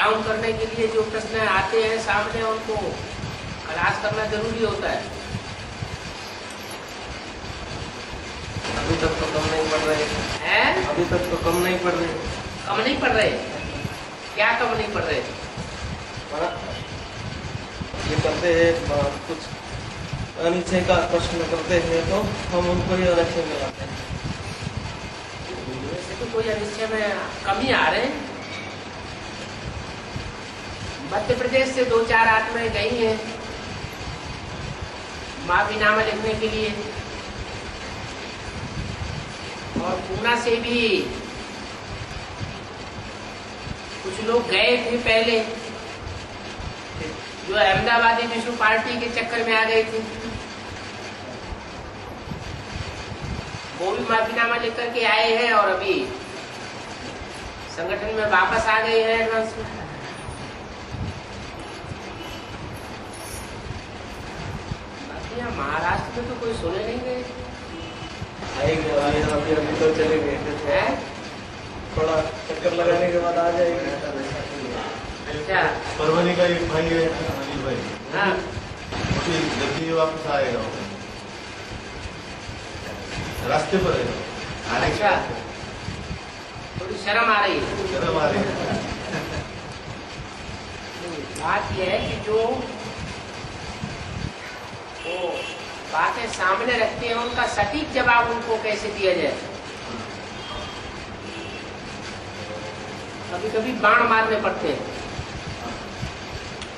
Down करने के लिए जो प्रश्न आते हैं सामने, उनको खलास करना जरूरी होता है। अभी तक तो कम नहीं पढ़ रहे हैं? अभी तक तो कम नहीं पढ़ रहे। कम नहीं पढ़ रहे? क्या कम नहीं पढ़ रहे? ये करते हैं कुछ अनिश्चय का प्रश्न करते हैं तो हम उनको ये अनिश्चय में लाते हैं। वैसे तो कोई अनिश्चय में कम ही आ रहे हैं। मध्य प्रदेश से 2-4 आत्माएं गई हैं माफीनामा लिखने के लिए, और पूना से भी कुछ लोग गए थे पहले, जो अहमदाबादी विश्व पार्टी के चक्कर में आ गए थे। वो भी माफीनामा लिख करके आए हैं और अभी संगठन में वापस आ गए हैं एडवांस में। बाकी यहाँ महाराष्ट्र में तो कोई सुने नहीं गए। अभी तो चले गए, थोड़ा चक्कर लगाने के बाद आ जाएगी। अच्छा, परवनी का एक भाई है अनिल भाई, हाँ, उसी जल्दी वापस आएगा, रास्ते पर है। अच्छा, थोड़ी शर्म आ रही है। शर्म आ रही है। बात यह है कि जो वो बातें सामने रखते हैं उनका सटीक जवाब उनको कैसे दिया जाए। कभी कभी बाण मारने पड़ते हैं,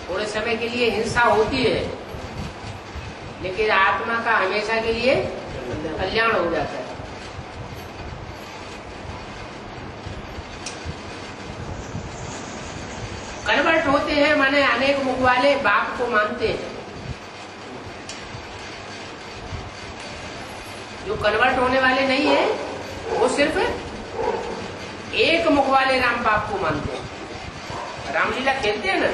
थोड़े समय के लिए हिंसा होती है, लेकिन आत्मा का हमेशा के लिए कल्याण हो जाता है। कन्वर्ट होते हैं माने अनेक मुख वाले बाप को मानते हैं। जो कन्वर्ट होने वाले नहीं है वो सिर्फ एक मुख वाले राम बाप को मानते हैं। रामलीला खेलते हैं ना,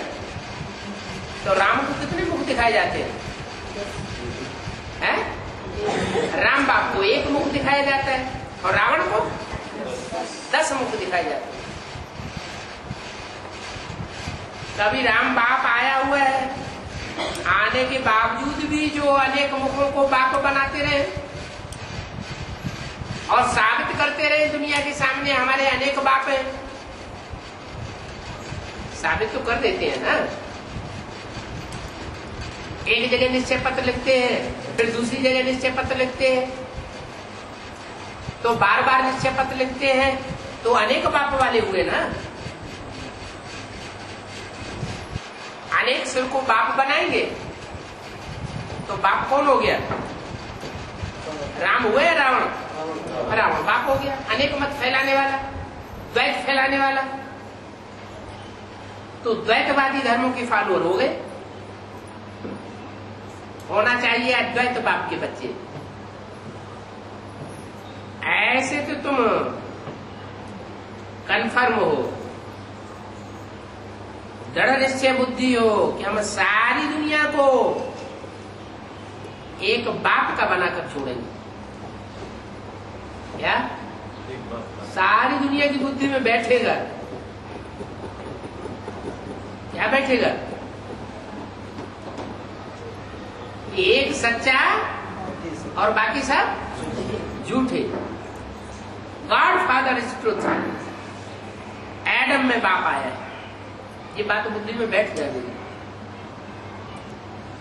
तो राम को कितने मुख दिखाए जाते हैं? राम बाप को एक मुख दिखाया जाता है और रावण को 10 मुख दिखाए जाते हैं। तभी राम बाप आया हुआ है, आने के बावजूद भी जो अनेक मुखों को बाप बनाते रहे और साबित करते रहे दुनिया के सामने हमारे अनेक बाप हैं। साबित तो कर देते हैं ना। एक जगह निश्चय पत्र लिखते हैं, फिर दूसरी जगह निश्चय पत्र लिखते हैं, तो बार बार निश्चय पत्र लिखते हैं, तो अनेक बाप वाले हुए ना। अनेक सिर को बाप बनाएंगे तो बाप कौन हो गया? राम हुए या रावण? रावण बाप हो गया। अनेक मत फैलाने वाला, द्वैत फैलाने वाला, तो द्वैतवादी धर्मों के फॉलोअर हो गए। होना चाहिए अद्वैत बाप के बच्चे। ऐसे तो तुम कन्फर्म हो, दृढ़ निश्चय बुद्धि हो कि हम सारी दुनिया को एक बाप का बनाकर छोड़ेंगे। क्या सारी दुनिया की बुद्धि में बैठेगा? क्या बैठेगा? एक सच्चा और बाकी सब झूठे। God father is truth. Adam में बाप आया है, ये बात बुद्धि में बैठ जाएगी,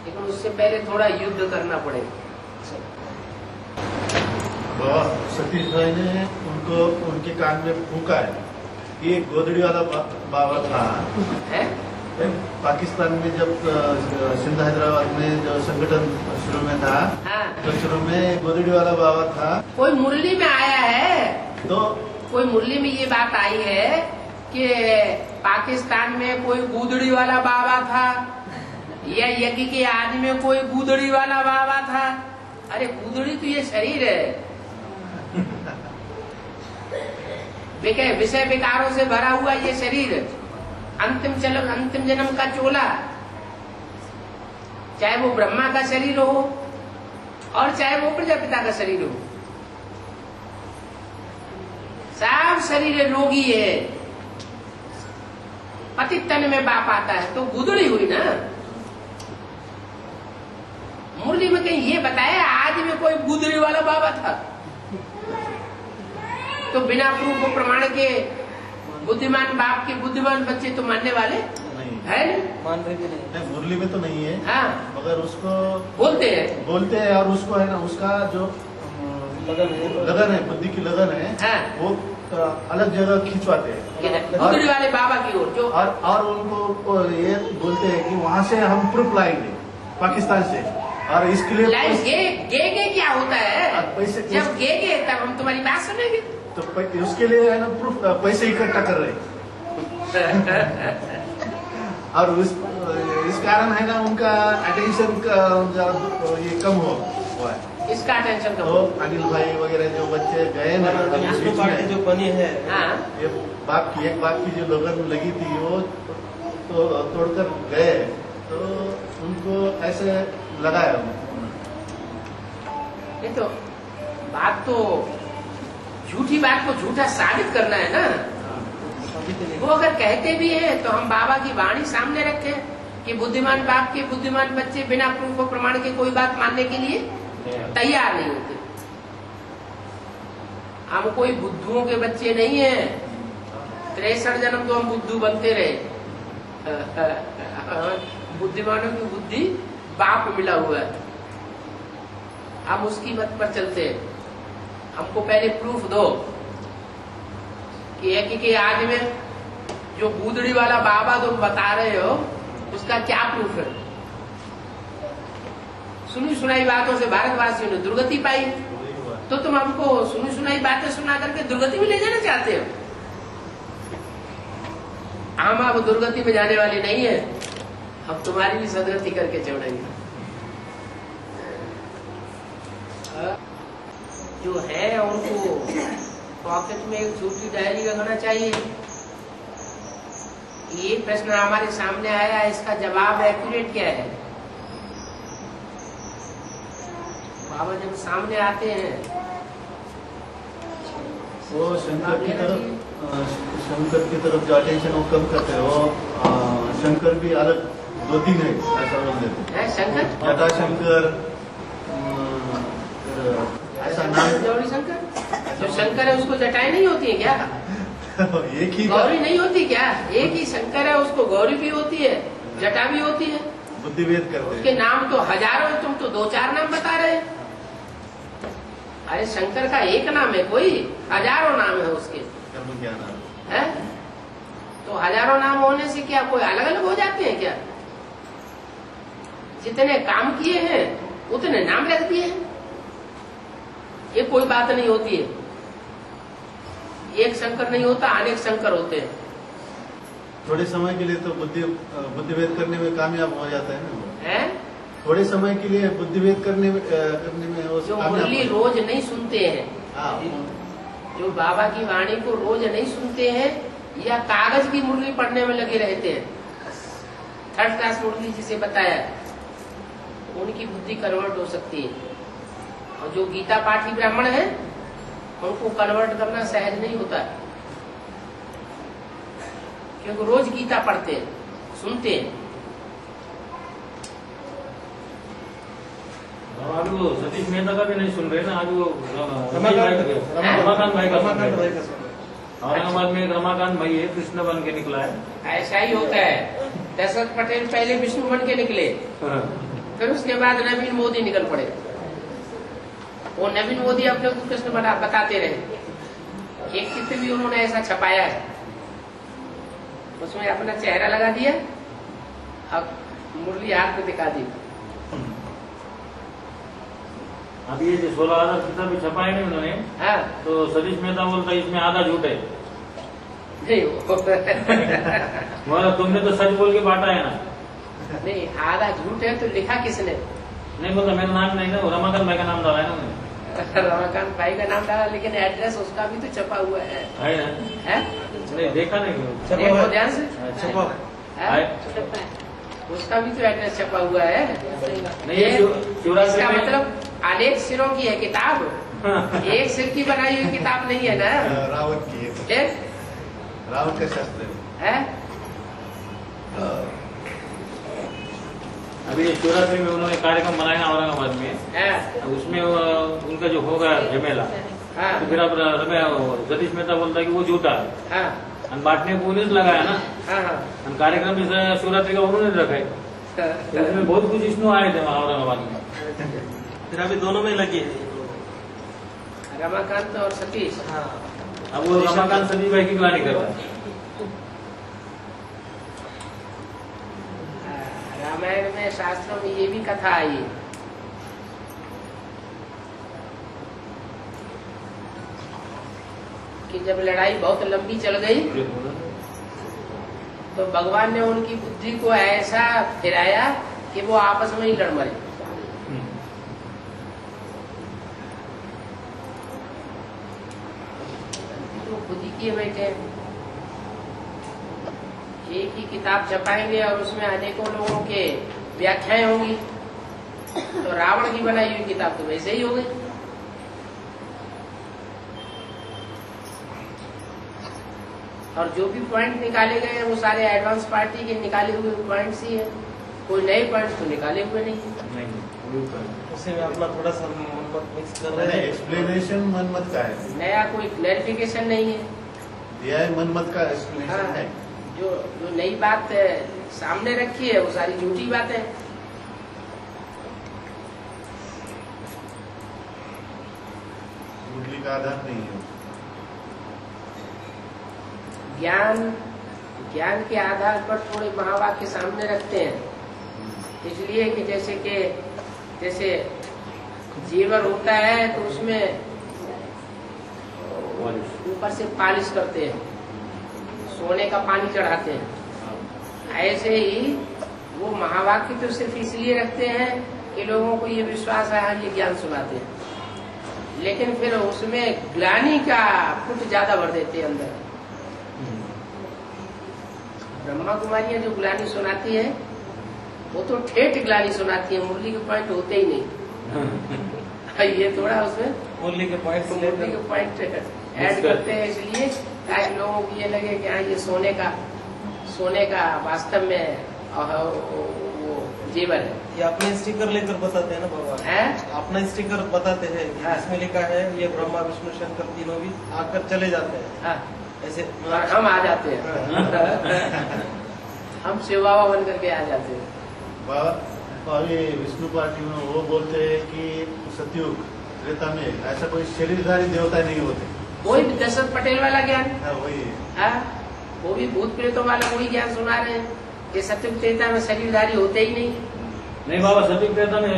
लेकिन उससे पहले थोड़ा युद्ध करना पड़ेगा। सतीश भाई ने उनको उनके कान में फूंका है। ये गोदड़ी वाला बाबा था है? पाकिस्तान में जब सिंध हैदराबाद में जो संगठन शुरू में था, हाँ। तो शुरू में गोदड़ी वाला बाबा था। कोई मुरली में आया है, तो कोई मुरली में ये बात आई है कि पाकिस्तान में कोई गूदड़ी वाला बाबा था, या यज्ञ के आदि में कोई गूदड़ी वाला बाबा था। अरे गूदड़ी तो ये शरीर है, विषय विकारों से भरा हुआ ये शरीर, अंतिम जन्म का चोला, चाहे वो ब्रह्मा का शरीर हो और चाहे वो प्रजापिता का शरीर हो, सब शरीर रोगी है। पतित तन में बाप आता है तो गुदड़ी हुई ना। मुरली में कहीं ये बताया आज में कोई गुदड़ी वाला बाबा था? तो बिना प्रूफ और प्रमाण के बुद्धिमान बाप के बुद्धिमान बच्चे तो मानने वाले नहीं है नहीं? मान रहे भी नहीं। नहीं, मुरली में तो नहीं है। हाँ मगर उसको बोलते हैं और उसको है ना, उसका जो लगन है, बुद्धि की लगन है, हाँ। वो अलग जगह खिंचवाते हैं गुदड़ी वाले बाबा की ओर जो और उनको ये बोलते हैं कि वहाँ से हम प्रूफ लाएंगे पाकिस्तान से, और इसके लिए लाइफ गे क्या होता है? पैसे जब गे तब हम तुम्हारी बात सुनेंगे। तो उसके लिए है ना प्रूफ, पैसे इकट्ठा कर रहे हैं। और इस कारण है ना उनका अटेंशन का ये कम हुआ है। इसका टेंशन तो करो। अनिल भाई वगैरह जो बच्चे गए ना कम्युनिस्ट पार्टी जो बनी है, हाँ ये एक बाप की जो लगन लगी थी वो तो तोड़कर गए, तो उनको ऐसे लगाया नहीं तो बात तो झूठी बात को झूठा साबित करना है ना। अभी तो नहीं। वो अगर कहते भी हैं तो हम बाबा की वाणी सामने रखें कि बुद्धिमान बाप के बुद्धिमान बच्चे बिना प्रूफ और प्रमाण के कोई बात मानने के लिए तैयार नहीं होते। हम कोई बुद्धुओं के बच्चे नहीं हैं। 63 जन्म तो हम बुद्धू बनते रहे। बुद्धिमानों की बुद्धि बाप मिला हुआ है, हम उसकी मत पर चलते हैं। हमको पहले प्रूफ दो कि एक के आज में जो गुदड़ी वाला बाबा तुम बता रहे हो उसका क्या प्रूफ है? सुनी सुनाई बातों से भारतवासियों ने दुर्गति पाई, तो तुम हमको सुनी सुनाई बातें सुना करके दुर्गति में ले जाना चाहते हो? हम अब दुर्गति में जाने वाले नहीं है, हम तुम्हारी भी सदगति करके छोड़ेंगे। जो है उनको पॉकेट में एक छोटी डायरी रखना चाहिए। ये प्रश्न हमारे सामने आया, इसका जवाब एक्यूरेट क्या है? बाबा जब सामने आते हैं वो शंकर की तरफ जो अटेंशन वो कम करते हैं। वो शंकर भी अलग 2-3 है ऐसा बोल देते है शंकर, जटा शंकर, ऐसा नाम गौरी शंकर। जो शंकर है उसको जटाएं नहीं होती है क्या? एक ही गौरी नहीं होती क्या? एक ही शंकर है, उसको गौरी भी होती है, जटा भी होती है। बुद्धिभेद करते उसके हैं। नाम तो हजारों है, तुम तो 2-4 नाम बता रहे। अरे शंकर का एक नाम है, कोई हजारों नाम है उसके, कर्म ज्ञान है? तो हजारों नाम होने से क्या कोई अलग अलग हो जाते हैं क्या? जितने काम किए हैं उतने नाम रख दिए हैं। ये कोई बात नहीं होती है। एक शंकर नहीं होता, अनेक शंकर होते हैं। थोड़े समय के लिए तो बुद्धिभेद करने में कामयाब हो जाता है ना वो। है? थोड़े समय के लिए बुद्धिभेद करने में वो जो कामयाब मुरली हो रोज नहीं सुनते हैं, हाँ, जो बाबा की वाणी को रोज नहीं सुनते हैं या कागज की मुरली पढ़ने में लगे रहते हैं, 3rd क्लास मुरली जिसे बताया, उनकी बुद्धि कन्वर्ट हो सकती है। और जो गीता पाठी ब्राह्मण है उनको कन्वर्ट करना सहज नहीं होता है, क्योंकि रोज गीता पढ़ते हैं, सुनते हैं। आज वो सतीश मेहता का भी नहीं सुन रहे ना। आज वो रमाकांत भाई का सुन भाई रहे। का सुन रहे। औरंगाबाद में एक रमाकांत भाई है, कृष्ण बन के निकला है। ऐसा ही होता है। दशरथ पटेल पहले विष्णु बन के निकले, फिर उसके बाद नवीन मोदी निकल पड़े। वो नवीन मोदी अपने को कृष्ण बताते रहे। एक चित्र भी उन्होंने ऐसा छपाया है, उसमें अपना चेहरा लगा दिया, अब मुरली हाथ में दिखा दी। अब ये जो 16,000 किताब भी छपाए नहीं उन्होंने, हाँ तो सतीश मेहता बोलता है इसमें आधा झूठ है। नहीं मगर तुमने तो सच बोल के बांटा है ना। नहीं, आधा झूठ है तो लिखा किसने? नहीं बोलता मेरा नाम नहीं ना, वो रमाकांत भाई का नाम डाला है ना उन्होंने। रमाकांत भाई का नाम डाला, लेकिन एड्रेस उसका भी तो छपा हुआ है। है ना? है? नहीं देखा नहीं। देखो ध्यान से। छपा है? उसका भी तो एड्रेस छपा हुआ है। नहीं, ये शिवरात्रि इसका में- मतलब अनेक सिरों की है किताब, एक सिर की बनाई हुई किताब नहीं है ना। रावण की है, फिर रावण का शास्त्र है। है अभी शिवरात्रि में उन्होंने कार्यक्रम बनाया औरंगाबाद में, हाँ, उसमें उनका जो होगा झमेला, हाँ, तो फिर अब सतीश मेहता बोलता है कि वो झूठा है, हाँ, और बांटने को उन्हें लगाया ना, हाँ, हाँ, और कार्यक्रम जैसे शिवरात्रि का उन्होंने रखा है, तो उसमें बहुत कुछ विष्णु आए थे वहाँ औरंगाबाद में। फिर अभी दोनों में लगी है। रमाकांत और सतीश। हाँ, अब वो रमाकांत सतीश भाई की कहानी कर रहा है। रामायण में, शास्त्रों में ये भी कथा आई है कि जब लड़ाई बहुत लंबी चल गई तो भगवान ने उनकी बुद्धि को ऐसा फिराया कि वो आपस में ही लड़ मरे। तो खुद ही किए बैठे हैं। एक ही किताब छपाएंगे और उसमें अनेकों लोगों के व्याख्याएं होंगी, तो रावण की बनाई हुई किताब तो वैसे ही हो गई। और जो भी पॉइंट निकाले गए हैं वो सारे एडवांस पार्टी के निकाले हुए पॉइंट्स ही है, कोई नए पॉइंट्स तो निकाले हुए नहीं। उसी में अपना थोड़ा सा मनमत मिक्स कर रहे हैं। एक्सप्लेनेशन मनमत का है, नया कोई क्लैरिफिकेशन नहीं है। दिया है मनमत का एक्सप्लेनेशन हाँ, है। जो नई बात सामने रखी है वो सारी झूठी बातें हैं। मुरली का आधार नहीं है। ज्ञान के आधार पर थोड़े महावाक्य सामने रखते हैं, इसलिए कि जैसे जेवर होता है तो उसमें ऊपर से पॉलिश करते हैं, सोने का पानी चढ़ाते हैं। ऐसे ही वो महावाक्य तो सिर्फ इसलिए रखते हैं कि लोगों को ये विश्वास है, ये ज्ञान सुनाते हैं, लेकिन फिर उसमें ग्लानि का फुट ज्यादा भर देते हैं अंदर। ब्रह्मा कुमारियां जो ग्लानि सुनाती है वो तो ठेठ ग्लानि सुनाती है, मुरली के पॉइंट होते ही नहीं। ये थोड़ा उसमें मुरली के पॉइंट ऐड करते हैं, इसलिए ताकि लोगों को ये लगे कि हाँ ये सोने का वास्तव में वो जेवर है। ये अपने स्टिकर लेकर बताते हैं ना बाबा, है? अपना स्टिकर बताते हैं, इसमें लिखा है ये ब्रह्मा विष्णु शंकर तीनों भी आकर चले जाते हैं। हाँ, ऐसे और हम आ जाते हैं। हम सेवावा बन करके आ जाते हैं। अभी विष्णु पार्टी में वो बोलते हैं कि सतयुग त्रेता में ऐसा कोई शरीरधारी देवता नहीं होते। वही दशरथ पटेल वाला ज्ञान, हाँ, वही है। हाँ, वो भी भूत प्रेतों वाला वही ज्ञान सुना रहे हैं कि सतयुग त्रेता में शरीरधारी होते ही नहीं। नहीं बाबा, सतयुग त्रेता में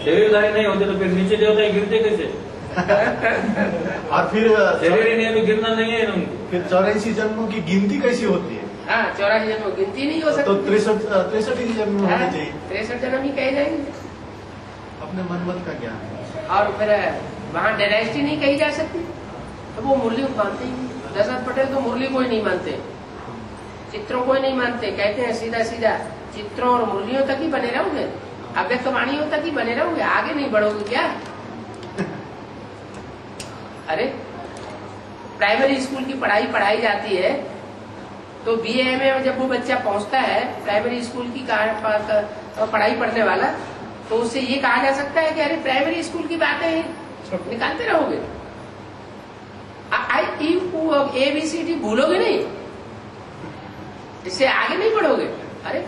शरीरधारी नहीं होते तो फिर नीचे देवता गिरते कैसे? और फिर शरीर ही नहीं है तो गिरना नहीं है उनको। फिर 84 जन्मों की गिनती कैसी होती है? हाँ, 84 जन्म गिनती नहीं हो तो सकती। 63 ही जन्म होने चाहिए। 63 जन्म ही कहे जाएंगे। अपने मनमत का ज्ञान है। और फिर वहाँ डायनेस्टी नहीं कही जा सकती, तो वो मुरली को मानते ही नहीं। दशरथ पटेल तो मुरली को ही नहीं मानते, चित्रों को ही नहीं मानते। कहते हैं सीधा सीधा चित्रों और मुरलियों तक ही बने रहोगे, अव्यक्त वाणियों तक ही बने रहोगे, आगे नहीं बढ़ोगे क्या? अरे प्राइमरी स्कूल की पढ़ाई जाती है तो BA में जब वो बच्चा पहुंचता है प्राइमरी स्कूल की पढ़ाई पढ़ने वाला, तो उससे ये कहा जा सकता है कि अरे प्राइमरी स्कूल की बातें निकालते रहोगे, ABCD भूलोगे नहीं, इससे आगे नहीं बढ़ोगे। अरे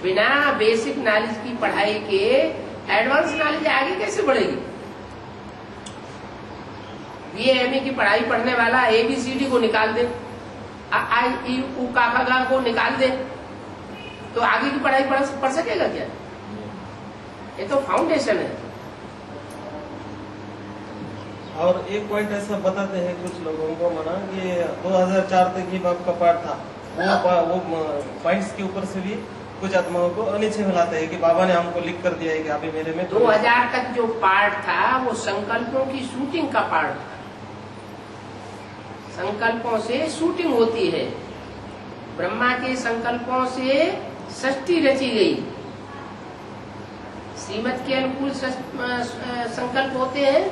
बिना बेसिक नॉलेज की पढ़ाई के एडवांस नॉलेज आगे कैसे बढ़ेगी? BA की पढ़ाई पढ़ने वाला ABCD को निकाल दे, I-E-U काका को निकाल दे, तो आगे की पढ़ाई पढ़ सकेगा क्या? ये तो फाउंडेशन है। और एक पॉइंट ऐसा बताते हैं कुछ लोगों को मना, ये 2004 तक ही बाप का पाठ था, वो पॉइंट्स के ऊपर से भी कुछ आत्माओं को अनिच्छे मिलाते हैं कि बाबा ने हमको लिख कर दिया है कि अभी मेरे में 2000 तक जो पार्ट था वो संकल्पों की शूटिंग का पार्ट था। संकल्पों से शूटिंग होती है। ब्रह्मा के संकल्पों से सृष्टि रची गई। श्रीमत के अनुकूल संकल्प होते हैं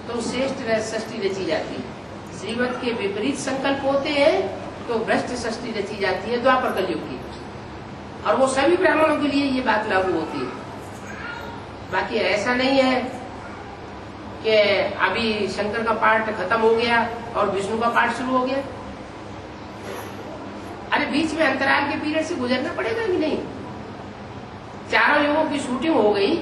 तो श्रेष्ठ सृष्टि रची जाती है। श्रीमत के विपरीत संकल्प होते हैं तो भ्रष्ट सृष्टि रची जाती है द्वापर कलयुग की। और वो सभी ब्राह्मणों के लिए ये बात लागू होती है। बाकी ऐसा नहीं है कि अभी शंकर का पाठ खत्म हो गया और विष्णु का पाठ शुरू हो गया। अरे बीच में अंतराल के पीरियड से गुजरना पड़ेगा कि नहीं? चारों युगों की शूटिंग हो गई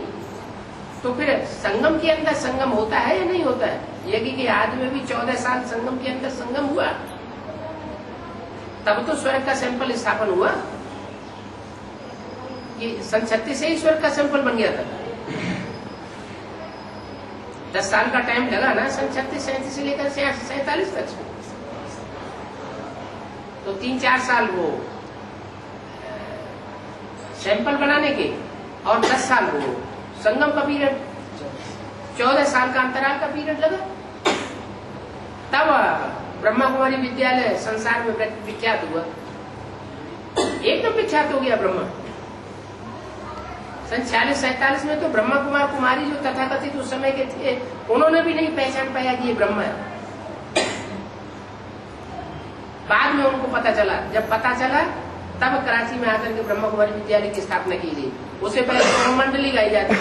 तो फिर संगम के अंदर संगम होता है या नहीं होता है? यज्ञ के आदि में भी 14 साल संगम के अंदर संगम हुआ, तब तो स्वर्ग का सैंपल स्थापन हुआ। ये सन 36 से ही स्वर्ग का सैंपल बन गया था। 10 साल का टाइम लगा ना, सन 36-37 से लेकर 47 तक। तो 3-4 साल वो सैंपल बनाने के और 10 साल वो संगम का पीरियड, 14 साल का अंतराल का पीरियड लगा। तब ब्रह्मा कुमारी विद्यालय संसार में विख्यात हुआ, एकदम विख्यात हो गया ब्रह्मा। सन 46-47 में तो ब्रह्मा कुमार कुमारी जो तथाकथित उस समय के थे, उन्होंने भी नहीं पहचान पाया कि ये ब्रह्मा है। बाद में उनको पता चला, जब पता चला तब कराची में आकर के ब्रह्मा कुमारी विद्यालय की स्थापना की गई। उससे पहले तो मंडली गाई जाती,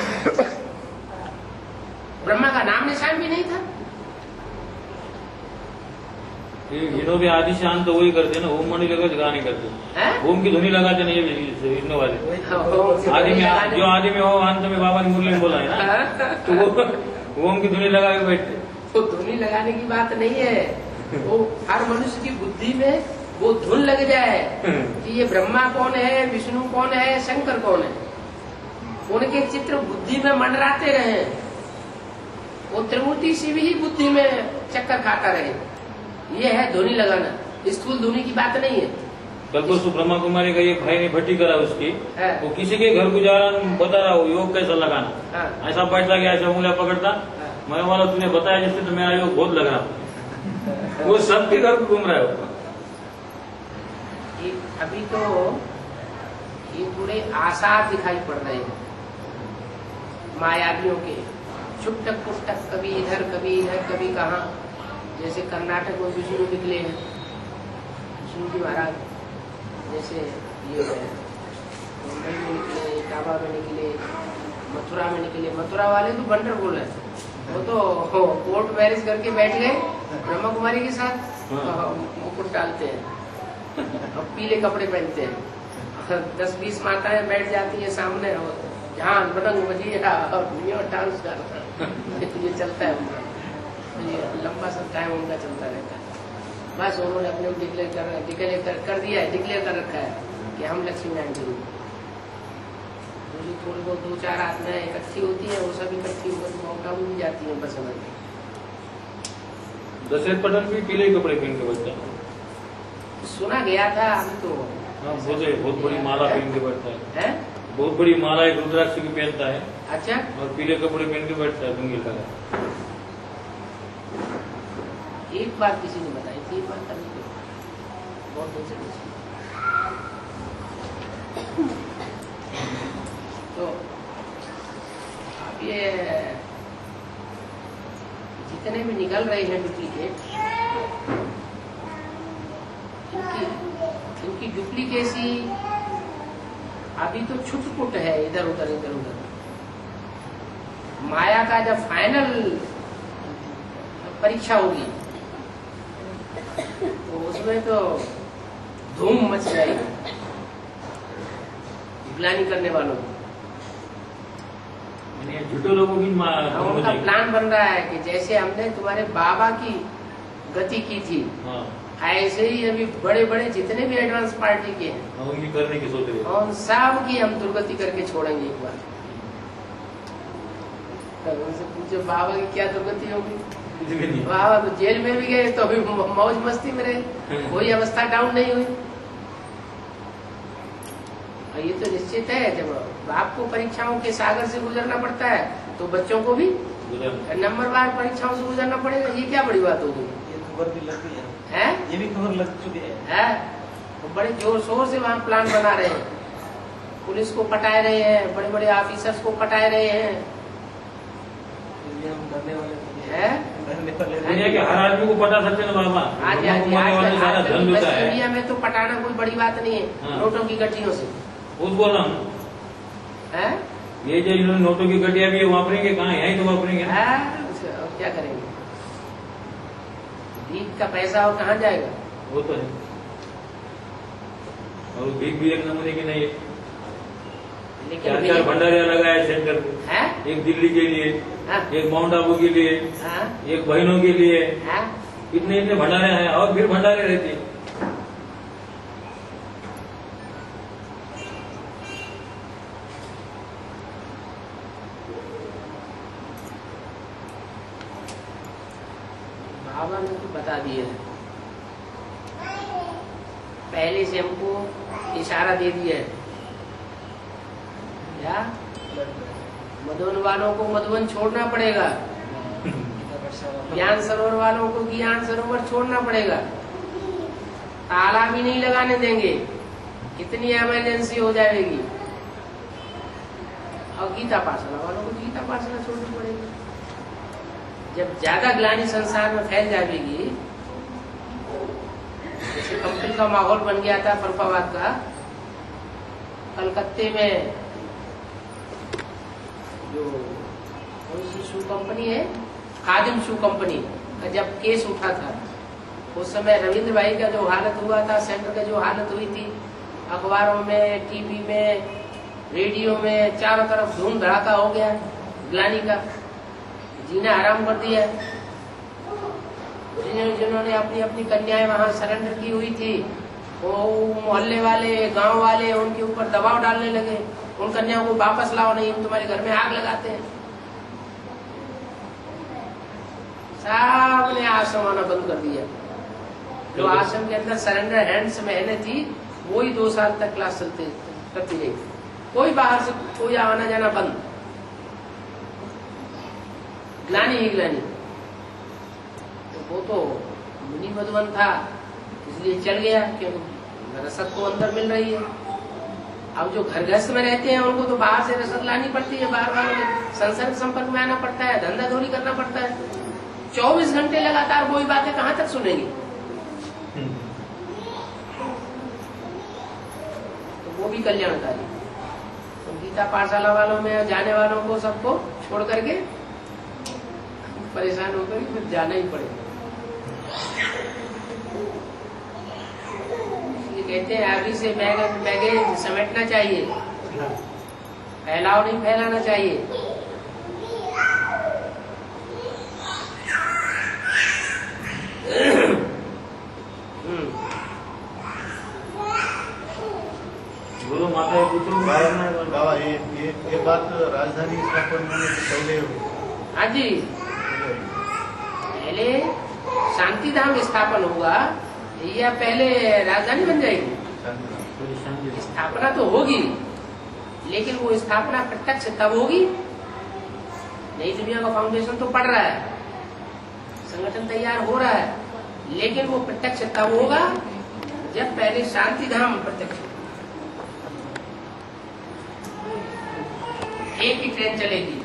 ब्रह्मा का नाम निशान भी नहीं था। ये लोग भी आदि शांत तो वही करते ना, ओम मंडली लगा गा नहीं करते, ओम की ध्वनि लगाते नहीं विष्णु वाले। आदि में जो आदि में हो अंत में बाबा ने मुरली में बोला है ना, तो वो ओम की ध्वनि लगा के बैठते। तो ध्वनि लगाने की बात नहीं है, वो हर मनुष्य की बुद्धि में वो धुन लग जाए कि ये ब्रह्मा कौन है, विष्णु कौन है, शंकर कौन है। उनके चित्र बुद्धि में मंडराते रहे, वो त्रिमूर्ति शिव ही बुद्धि में चक्कर खाता रहे। ये है ध्वनि लगाना, स्थूल ध्वनि की बात नहीं है। कल परसों ब्रह्मा कुमारी का एक भाई ने भट्टी करा उसकी, वो किसी के घर गुजारा बता रहा हो योग कैसा लगाना। ऐसा बैठता गया, ऐसा उंगलियां पकड़ता, मैं वाला तूने बताया जिससे तो मेरा योग बहुत लग रहा। वो सबके घर को घूम रहा है। अभी तो ये पूरे आसार दिखाई पड़ रहे हैं मायावियों के, छुटक पुटक, कभी इधर कभी इधर कभी कहाँ। जैसे कर्नाटक में विष्णु निकले हैं, विष्णु जी महाराज, जैसे ये मुंबई में निकले, इटावा में निकले, मथुरा में निकले। मथुरा वाले तो वंडरफुल है, वो तो कोर्ट मैरिज करके बैठ गए ब्रह्मा कुमारी के साथ, मुकुट डालते हैं और पीले कपड़े पहनते हैं, 10-20 माताएं बैठ जाती है सामने, और जहाँ बदंग बजिया और डांस कर ये चलता है उनका, ये लंबा सा टाइम उनका चलता रहता है। बस उन्होंने अपने डिक्लेयर कर दिया है, डिक्लेयर कर रखा है कि हम लक्ष्मी नारायण के रूप। थोड़ी बहुत 2-4 आत्माएं इकट्ठी होती है, वो सब इकट्ठी होकर मौका भी जाती है बस समझ। दशरथ पटन भी पीले कपड़े पहन के बैठता है, सुना गया था। अभी तो बहुत बड़ी माला पहन के बैठता है, बहुत बड़ी माला एक रुद्राक्ष की पहनता है। अच्छा, और पीले कपड़े पहन के बैठता है, लुंगी लगा। एक बात किसी ने बताई थी, एक बात अभी बहुत दिन से तो अब ये जितने भी निकल रहे हैं डुप्लीकेट, इनकी डुप्लीकेसी अभी तो छुटपुट है, इधर उधर इधर उधर। माया का जब फाइनल परीक्षा होगी तो उसमें तो धूम मच जाएगी ग्लानि करने वालों को। झूठे लोगों की उनका प्लान बन रहा है कि जैसे हमने तुम्हारे बाबा की गति की थी, ऐसे ही अभी बड़े बड़े जितने भी एडवांस पार्टी के हैं उनकी करने की सोच रहे हैं, और सब की हम दुर्गति करके छोड़ेंगे एक बार। तो उनसे पूछो बाबा की क्या दुर्गति होगी? बाबा तो जेल में भी गए तो अभी मौज मस्ती में रहे, कोई अवस्था डाउन नहीं हुई। और ये तो निश्चित है, जब बाप को परीक्षाओं के सागर से गुजरना पड़ता है तो बच्चों को भी नंबरवार परीक्षाओं से गुजरना पड़ेगा। ये क्या बड़ी बात होगी? ये खबर भी लग गई है, ये भी खबर लग चुकी है। तो बड़े जोर शोर से वहाँ प्लान बना रहे हैं, पुलिस को पटाए रहे हैं, बड़े बड़े ऑफिसर्स को पटाए रहे हैं। हम डरने वाले है कि हर आदमी को पता सकते हैं बाबा। आज इंडिया में तो पटाना कोई बड़ी बात नहीं है, नोटों की गड्डियों से। वो बोल रहा हूँ हैं? ये जो इन्होंने नोटों की गड्डियां भी वापरेंगे कहाँ, यहीं तो वापरेंगे ना। अब क्या करेंगे? भीख का पैसा और कहाँ जाएगा? वो तो है, और भीख भी एक नमूने की नहीं है। लेकिन 4 भंडारे लगाए सेंटर पे, हैं? एक दिल्ली के लिए, हाँ? एक माउंट आबू के लिए, हाँ? एक बहनों के लिए, हाँ? इतने इतने भंडारे हैं, और फिर भंडारे रहते हैं। बाबा ने तो बता दिए है, पहले से हमको इशारा दे दिया है। क्या? मधुबन वालों को मधुबन छोड़ना पड़ेगा, ज्ञान सरोवर वालों को ज्ञान सरोवर छोड़ना पड़ेगा, ताला भी नहीं लगाने देंगे, कितनी इमरजेंसी हो जाएगी। और गीता पाठशाला वालों को गीता पाठशाला छोड़नी पड़ेगी। जब ज्यादा ग्लानि संसार में फैल जाएगी, जैसे कंपनी का माहौल बन गया था फरुखाबाद का, कलकत्ते में जो कौन सी शू कंपनी है, खादिम शू कंपनी का जब केस उठा था, उस समय रविंद्र भाई का जो हालत हुआ था, सेंटर का जो हालत हुई थी, अखबारों में, टीवी में, रेडियो में, चारों तरफ धूम धड़ाका हो गया ग्लानि का, जीना हराम कर दिया। जिन्होंने अपनी अपनी कन्याएं वहां सरेंडर की हुई थी, वो मोहल्ले वाले, गांव वाले उनके ऊपर दबाव डालने लगे, उन कन्याओं को वापस लाओ, नहीं हम तुम्हारे घर में आग लगाते हैं। सबने आश्रम आना बंद कर दिया। जो आश्रम के अंदर सरेंडर हैंड्स में थी, वो ही 2 साल तक क्लास करती रही। कोई बाहर से कोई आना जाना बंद, ग्लानि ही ग्लानि। तो वो तो मुनि मधुबन था, इसलिए चल गया, क्योंकि रसद को अंदर मिल रही है। अब जो घर गृहस्थ में रहते हैं उनको तो बाहर से रसद लानी पड़ती है, बाहर वालों के संसर्ग संपर्क में आना पड़ता है, धंधा धोरी करना पड़ता है। 24 घंटे लगातार वही बातें कहाँ तक सुनेंगी? तो वो भी कल्याणकारी। तो गीता पाठशाला वालों में जाने वालों को सबको छोड़ करके परेशान होकर फिर जाना ही पड़ेगा। इसलिए कहते हैं अभी से बैगेज समेटना चाहिए, फैलाव नहीं फैलाना चाहिए। बोलो माता पुत्र बाबा ये बात राजधानी स्थापन होने से पहले हुई। हाँ जी, पहले शांति धाम स्थापन होगा या पहले राजधानी बन जाएगी? स्थापना तो होगी, लेकिन वो स्थापना प्रत्यक्ष तब होगी, नई दुनिया का फाउंडेशन तो पड़ रहा है, संगठन तैयार हो रहा है, लेकिन वो प्रत्यक्ष तब होगा जब पहले शांति धाम प्रत्यक्ष। एक ही ट्रेन चलेगी,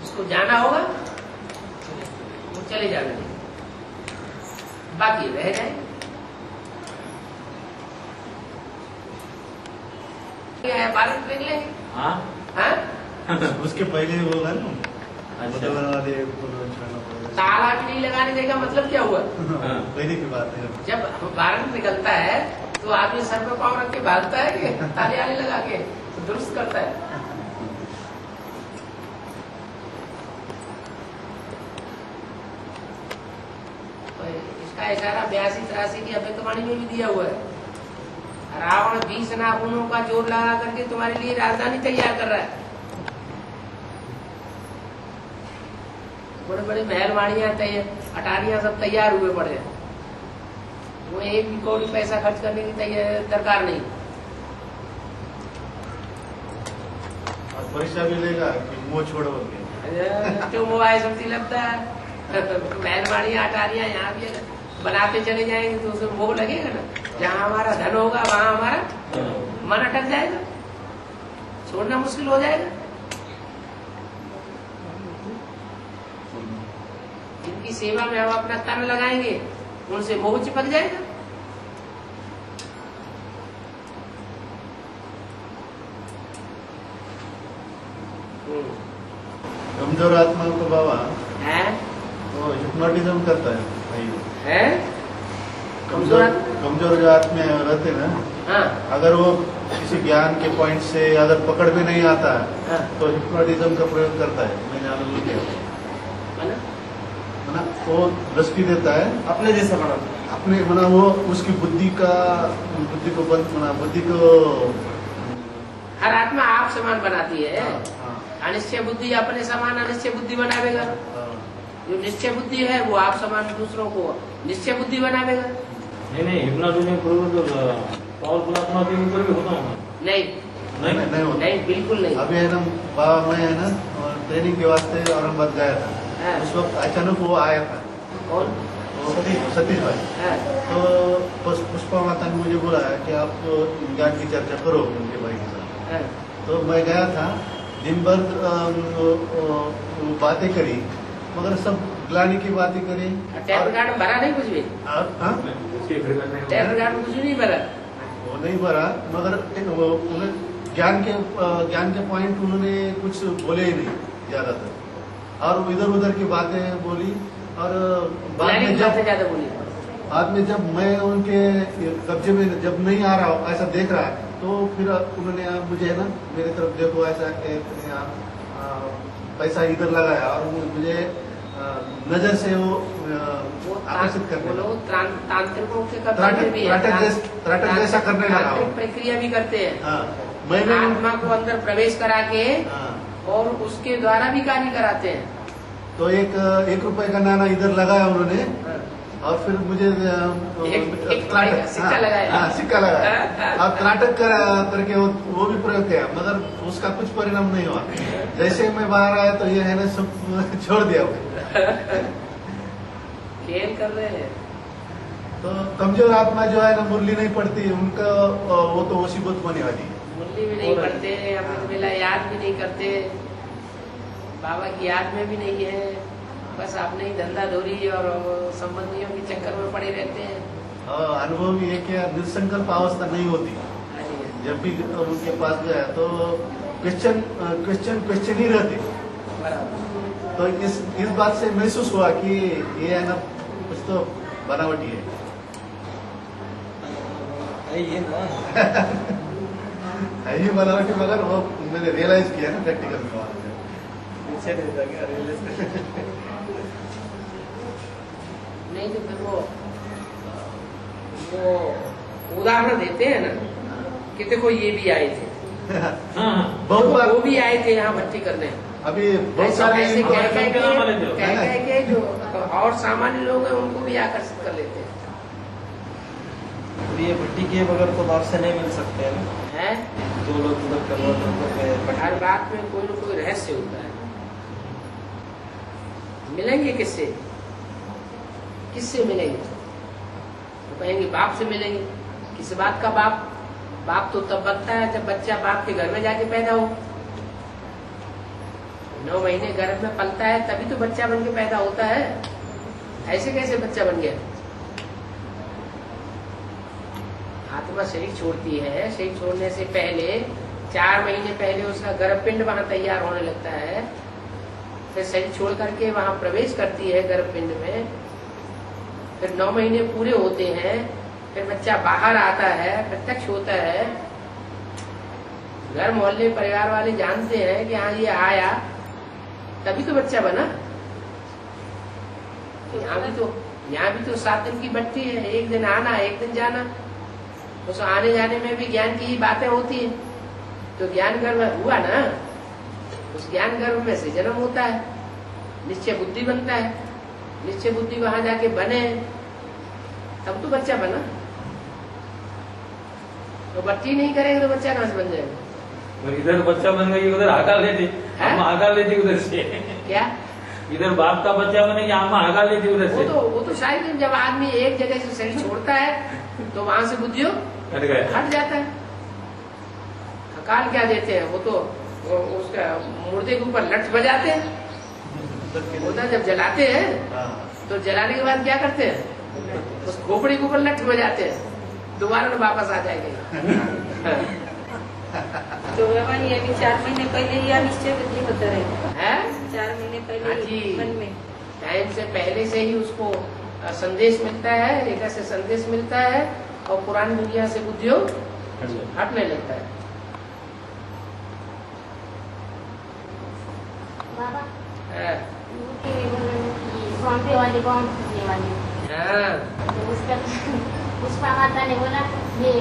उसको जाना होगा वो चले जाना, बाकी रह जाए। क्या है, भारत ट्रेन लेंगे? हाँ हाँ? उसके पहले ही बोला ना, अच्छा। ताला भी नहीं लगाने देगा, मतलब क्या हुआ? पहले की बात है। जब भारत निकलता है तो आदमी सर पे पाँव रख के भागता है कि ताले आले लगा के दुरुस्त करता है। इसका इशारा 82-83 की अभ्युत्थानी में भी दिया हुआ है। रावण 20 नाखूनों का जोर लगा करके तुम्हारे लिए राजधानी तैयार कर रहा है। बड़े बड़े महलवाड़ियां अटारियां सब तैयार हुए पड़े हैं, वो एक भी कौड़ी पैसा खर्च करने की दरकार नहीं। और परीक्षा भी लेगा कि मुंह छोड़ो क्यों मोबाइल समझी लगता है। महलवाड़ियां अटारियां यहाँ भी अगर बनाते चले जाएंगे तो उसमें वो लगेगा ना, जहाँ हमारा धन होगा वहाँ हमारा मन अटक जाएगा, छोड़ना मुश्किल हो जाएगा। जिनकी सेवा में हम अपना तन लगाएंगे उनसे मोह चिपक जाएगा। कमजोर आत्मा को बाबा है वो हिप्नोटिज्म करता है भाई। है कमजोर कमजोर जो आत्मा रहते हैं ना, हाँ अगर वो किसी ज्ञान के पॉइंट से अगर पकड़ में नहीं आता है हाँ तो हिप्नोटिज्म का प्रयोग करता है। मैंने अनुभव किया है ना? है ना, वो दृष्टि देता है अपने जैसा बना। अपने मना वो उसकी बुद्धि को बंद मना बुद्धि को हर आत्मा आप समान बनाती है। हाँ, अनिश्चय बुद्धि अपने समान अनिश्चय बुद्धि बनावेगा। हाँ, जो निश्चय बुद्धि है वो आप समान दूसरों को निश्चय बुद्धि बनावेगा। नहीं हिप्नोटिज्म तो पावरफुल आत्मा के ऊपर भी होता हूँ। नहीं नहीं होता। नहीं बिल्कुल नहीं। अभी है ना बाबा मैं है ना ट्रेनिंग के वास्ते औरंगाबाद गया था। हाँ। उस वक्त अचानक वो आया था, कौन? वो सतीश भाई। हाँ, तो पुष्पा माता ने मुझे बोला है कि आप ज्ञान की चर्चा करो उनके भाई के साथ। हाँ, तो मैं गया था, दिन भर बातें करी मगर सब ग्लानी की बातें करी। टैप गार्ड भरा नहीं कुछ भी? हाँ? टैप गार्ड कुछ भी नहीं भरा? वो नहीं भरा मगर वो उन्हें ज्ञान के पॉइंट उन्होंने कुछ बोले ही नहीं ज्यादातर, और इधर उधर की बातें बोली। और बाद में ज्यादा बोली। जब मैं उनके कब्जे में जब नहीं आ रहा ऐसा देख रहा तो फिर उन्होंने मुझे है ना मेरी तरफ देखो ऐसा पैसा इधर लगाया और मुझे नजर से वो आकर्षित करने लगा। तांत्रिकों के कब्जे में भी है। त्राटक जैसा करने लगा। तांत्रिक प्रक्रिया भी करते हैं। हाँ, मैंने आत्मा को अंदर प्रवेश करा के हाँ, और उसके द्वारा भी कार्य कराते हैं। तो एक रुपए का नाना इधर लगाया उन्होंने और फिर मुझे एक सिक्का लगाया। हाँ, सिक्का लगाया और त्राटक करके वो भी प्रयोग किया मगर उसका कुछ परिणाम नहीं हुआ। जैसे मैं बाहर आया तो ये है ना सब छोड़ दिया। खेल कर रहे हैं। तो कमजोर आत्मा जो है ना मुरली नहीं पड़ती उनका वो तो मुसीबत होने वाली है। मुरली भी नहीं पढ़ते, अमृत वेला याद भी नहीं करते, बाबा की याद में भी नहीं है, बस अपने ही धंधा धोरी और संबंधियों के चक्कर में पड़े रहते हैं। अनुभव ये क्या निसंकल्प अवस्था नहीं होती। जब भी उनके पास गया तो क्वेश्चन ही रहते। तो इस बात से महसूस हुआ कि ये है ना कुछ तो बनावटी है ये ना है ये बनावटी, मगर वो मैंने रियलाइज किया ना प्रैक्टिकल में। नहीं तो फिर वो उदाहरण देते हैं ना कि देखो ये भी आए थे, बहुत बार वो भी आए थे यहाँ भर्ती करने। अभी बहुत सारे ऐसे कह के जो और सामान्य लोग हैं उनको भी आकर्षित कर लेते हैं। ये भट्टी के बगैर तो बाप से नहीं मिल सकते हैं ना। है दो लोग उधर करवा हर बात में कोई न कोई रहस्य होता है। मिलेंगे किससे? किससे मिलेंगे? तो कहेंगे बाप से मिलेंगे। किस बात का बाप? बाप तो तब बनता है जब बच्चा बाप के घर में जाके पैदा हो। 9 महीने गर्भ में पलता है तभी तो बच्चा बन के पैदा होता है। ऐसे कैसे बच्चा बन गया? आत्मा शरीर छोड़ती है, शरीर छोड़ने से पहले 4 महीने पहले उसका गर्भपिंड वहां तैयार होने लगता है, फिर शरीर छोड़ करके वहां प्रवेश करती है गर्भपिंड में, फिर 9 महीने पूरे होते हैं, फिर बच्चा बाहर आता है, प्रत्यक्ष होता है। घर मोहल्ले परिवार वाले जानते हैं कि हाँ ये आया तभी तो बच्चा बना। यहाँ भी तो 7 दिन की भट्टी है, एक दिन आना एक दिन जाना। उस आने जाने में भी ज्ञान की ही बातें होती है। तो ज्ञान गर्भ हुआ ना, उस ज्ञान गर्भ में से जन्म होता है, निश्चय बुद्धि बनता है, निश्चय बुद्धि वहां जाके बने तब तो बच्चा बना। तो भट्टी नहीं करेंगे तो बच्चा कहां से बन जाएगा? इधर बच्चा बन गई उधर हकार लेती, अम्मा हकार लेती उधर से। क्या? इधर बाप का बच्चा बनेगी, अम्मा हकार लेती उधर से। वो तो शायद जब आदमी एक जगह से शरीर छोड़ता है तो वहां से बुद्धियों हट जाता है। हकार क्या देते हैं? वो तो उसका मुर्दे के ऊपर लठ बजाते हैं। उधर जब जलाते हैं तो जलाने के बाद क्या करते हैं? उस खोपड़ी के ऊपर लठ बजाते हैं, दोबारा वापस आ जाएंगे। तो बाबा ये अभी 4 महीने पहले ही अनिश्चय बुद्धि होता रहे है 4 महीने हाँ पहले जी। ही मन में टाइम से पहले से ही उसको संदेश मिलता है, रेखा से संदेश मिलता है और पुरानी दुनिया से उद्योग हटने लगता है। बाबा हाँ, बॉम्बे वाली बॉम्ब फूटने वाली हाँ, तो उसका पुष्पा माता ने बोला ये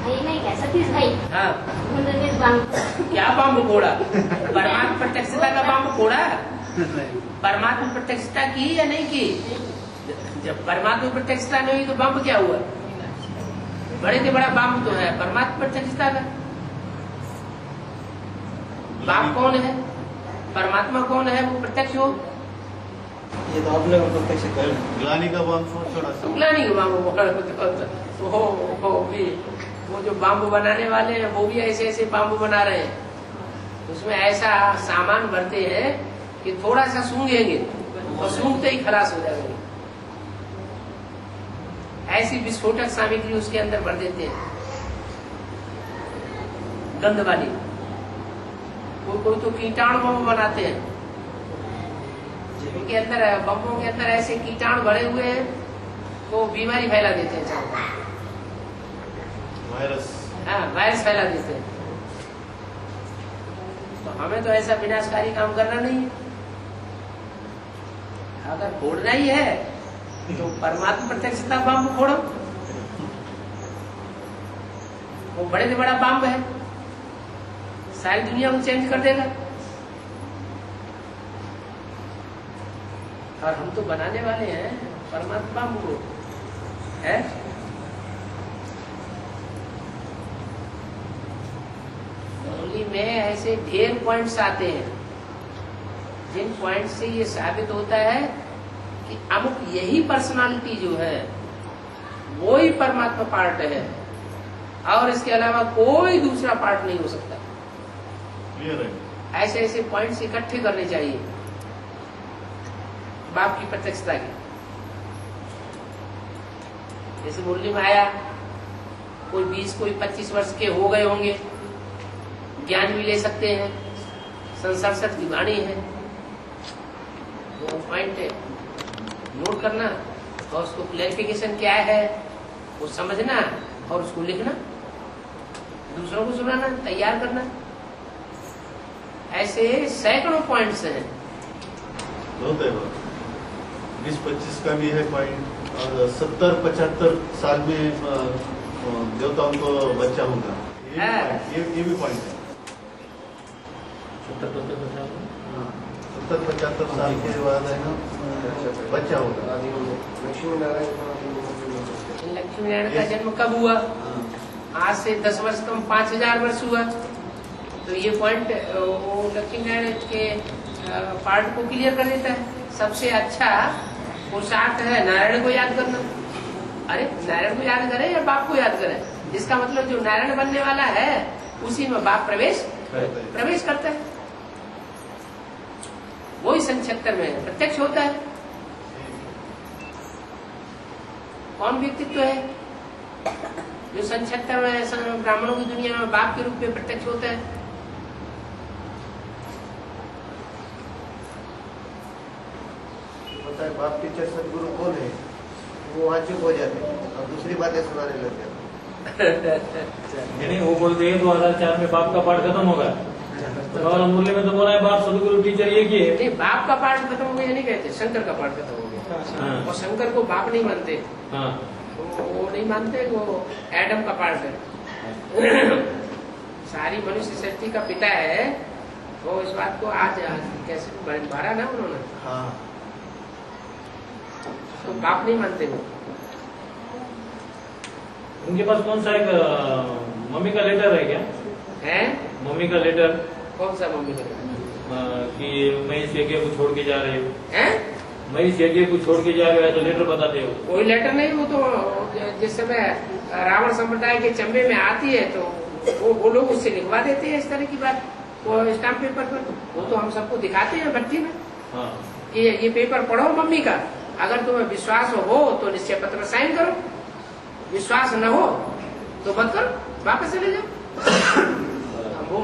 भाई नहीं क्या सतीश भाई हाँ। उन्होंने बॉम्ब क्या बम फोड़ा? परमात्मा प्रत्यक्षता का बम फोड़ा? परमात्मा प्रत्यक्षता की या नहीं की? जब परमात्मा प्रत्यक्षता नहीं हुई तो बम क्या हुआ? बड़े से बड़ा बम तो है परमात्मा प्रत्यक्षता का। बाप कौन है? परमात्मा कौन है? वो प्रत्यक्ष हो। ये तो आपने प्रत्यक्ष कर ग्लानी का बम छोड़ा सा ग्लानी का बम वो जो बम बनाने वाले हैं वो भी ऐसे ऐसे बम बना रहे हैं। उसमें ऐसा सामान भरते हैं कि थोड़ा सा सूंघेंगे और सूंघते ही खलास हो जाएंगे। ऐसी विस्फोटक सामग्री उसके अंदर भर देते हैं, गंध वाली। कोई तो कीटाणु बम बनाते हैं, उनके अंदर बमों के अंदर ऐसे कीटाणु भरे हुए हैं वो बीमारी फैला देते हैं चारों तरफ। वायरस हाँ, वायरस फैला देते हैं। तो हमें तो ऐसा विनाशकारी काम करना नहीं है। अगर फोड़ना ही है तो परमात्मा प्रत्यक्षता बम फोड़ो। वो बड़े से बड़ा बम है, सारी दुनिया को चेंज कर देगा। और हम तो बनाने वाले हैं परमात्मा बम को, है। होली में ऐसे ढेर पॉइंट्स आते हैं जिन पॉइंट से ये साबित होता है कि अमुक यही पर्सनालिटी जो है वो ही परमात्मा पार्ट है और इसके अलावा कोई दूसरा पार्ट नहीं हो सकता। क्लियर है। ऐसे ऐसे पॉइंट्स इकट्ठे करने चाहिए बाप की प्रत्यक्षता के। जैसे मुरली में आया, कोई 20 कोई 25 वर्ष के हो गए होंगे, ज्ञान भी ले सकते हैं, संसर्षद की वाणी है, वो पॉइंट नोट करना और उसको क्लैरिफिकेशन क्या है वो समझना और उसको लिखना, दूसरों को सुनाना, तैयार करना। ऐसे सैकड़ों पॉइंट्स हैं। होता है 20-25 का भी है पॉइंट और 70-75 साल में देवताओं को बच्चा होगा, ये भी पॉइंट है। 70-75 साल के बाद है ना बच्चा होगा। लक्ष्मी नारायण का जन्म कब हुआ? आज से 10 वर्ष कम 5000 वर्ष हुआ। तो ये पॉइंट वो लक्ष्मी नारायण के पार्ट को क्लियर कर देता है। सबसे अच्छा पुरुषार्थ है नारायण को याद करना। अरे नारायण को याद करें या बाप को याद करें? इसका मतलब जो नारायण बनने वाला है उसी में बाप प्रवेश करता है। वही संक्षेत्र में प्रत्यक्ष होता है। कौन व्यक्तित्व है जो संक्षेत्र में ब्राह्मणों की दुनिया में बाप के रूप में प्रत्यक्ष होता है? होता है बाप टीचर सदगुरु कौन है, वो वहाँ चुप हो जाते हैं और दूसरी बातें सुनाने लग जाते हैं। नहीं, वो बोलते हैं 2004 में बाप का पाठ खत्म होगा। तो मुरली में तो बोला है बाप सदगुरु टीचर ये की है। नहीं, बाप का पाठ खत्म हो गया नहीं कहते, शंकर का पाठ खत्म हो गया। और शंकर को बाप नहीं मानते। वो नहीं मानते, वो एडम का पार्ट है। सारी मनुष्य सृष्टि का पिता है। वो इस बात को आज कैसे मारा ना उन्होंने। हाँ, तो बाप नहीं मानते वो। उनके पास कौन सा एक मम्मी का लेटर है क्या? है मम्मी का लेटर? कौन सा मम्मी का? कि मैं इस यज्ञ को छोड़ के जा रही हूँ, है मैं इस यज्ञ को छोड़ के जा रही हूँ, तो लेटर बताते हो? कोई लेटर नहीं। वो तो जिस समय रावण संप्रदाय के चंबे में आती है तो वो लोग उससे लिखवा देते हैं इस तरह की बात, वो स्टाम्प पेपर पर। वो तो हम सबको दिखाते हैं भट्टी में कि ये पेपर पढ़ो मम्मी का, अगर तुम्हें विश्वास हो तो निश्चय पत्र में साइन करो, विश्वास न हो तो मत करो, वापस चले जाओ।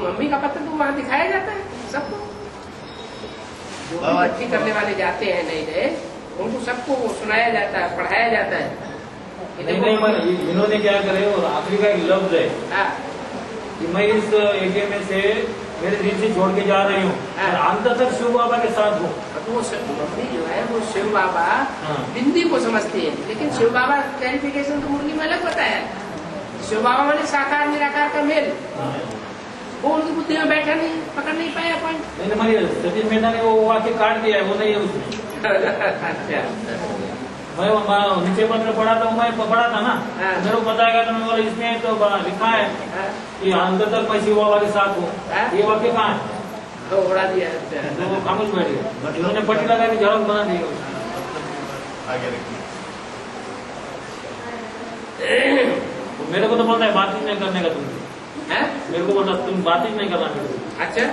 मम्मी का पत्र तो वहाँ दिखाया जाता है सबको। जो भी भक्ति करने वाले जाते हैं नए नए, उनको सबको सुनाया जाता है, पढ़ाया जाता है। नहीं, इन्होंने क्या करे, और आखिरी का एक लफ्ज है हाँ, कि मैं इस एरिया में से मेरे दिल से छोड़ के जा रही हूँ, हाँ। अंत तक शिव बाबा के साथ हूँ। तो वो मम्मी जो है वो शिव बाबा हाँ। बिंदी को समझती है, लेकिन शिव बाबा क्लैरिफिकेशन तो मुरली में अलग बताया। शिव बाबा मैंने साकार निराकार का मेल, वो उनकी बुद्धि में बैठा नहीं, पकड़ नहीं पाया पॉइंट। नहीं, हमारी सतीश मेहता ने वो वाक्य काट दिया है, वो नहीं है उसमें। मैं नीचे पत्र पढ़ा था, मैं पढ़ा था ना, हाँ। मेरे को पता है, तो मैं बोला इसमें तो लिखा है कि अंत तक मैं शिव बाबा के साथ हूँ। हाँ। ये वाक्य कहाँ है? तो उड़ा दिया। तो वो खामोश बैठ गया, इन्होंने पट्टी लगा के झड़क बना दी। आगे रखिए। मेरे को तो बोलता है बातचीत नहीं करने का तुमसे, हैं? मेरे को बोलता तुम बातचीत नहीं करना मेरे को। अच्छा,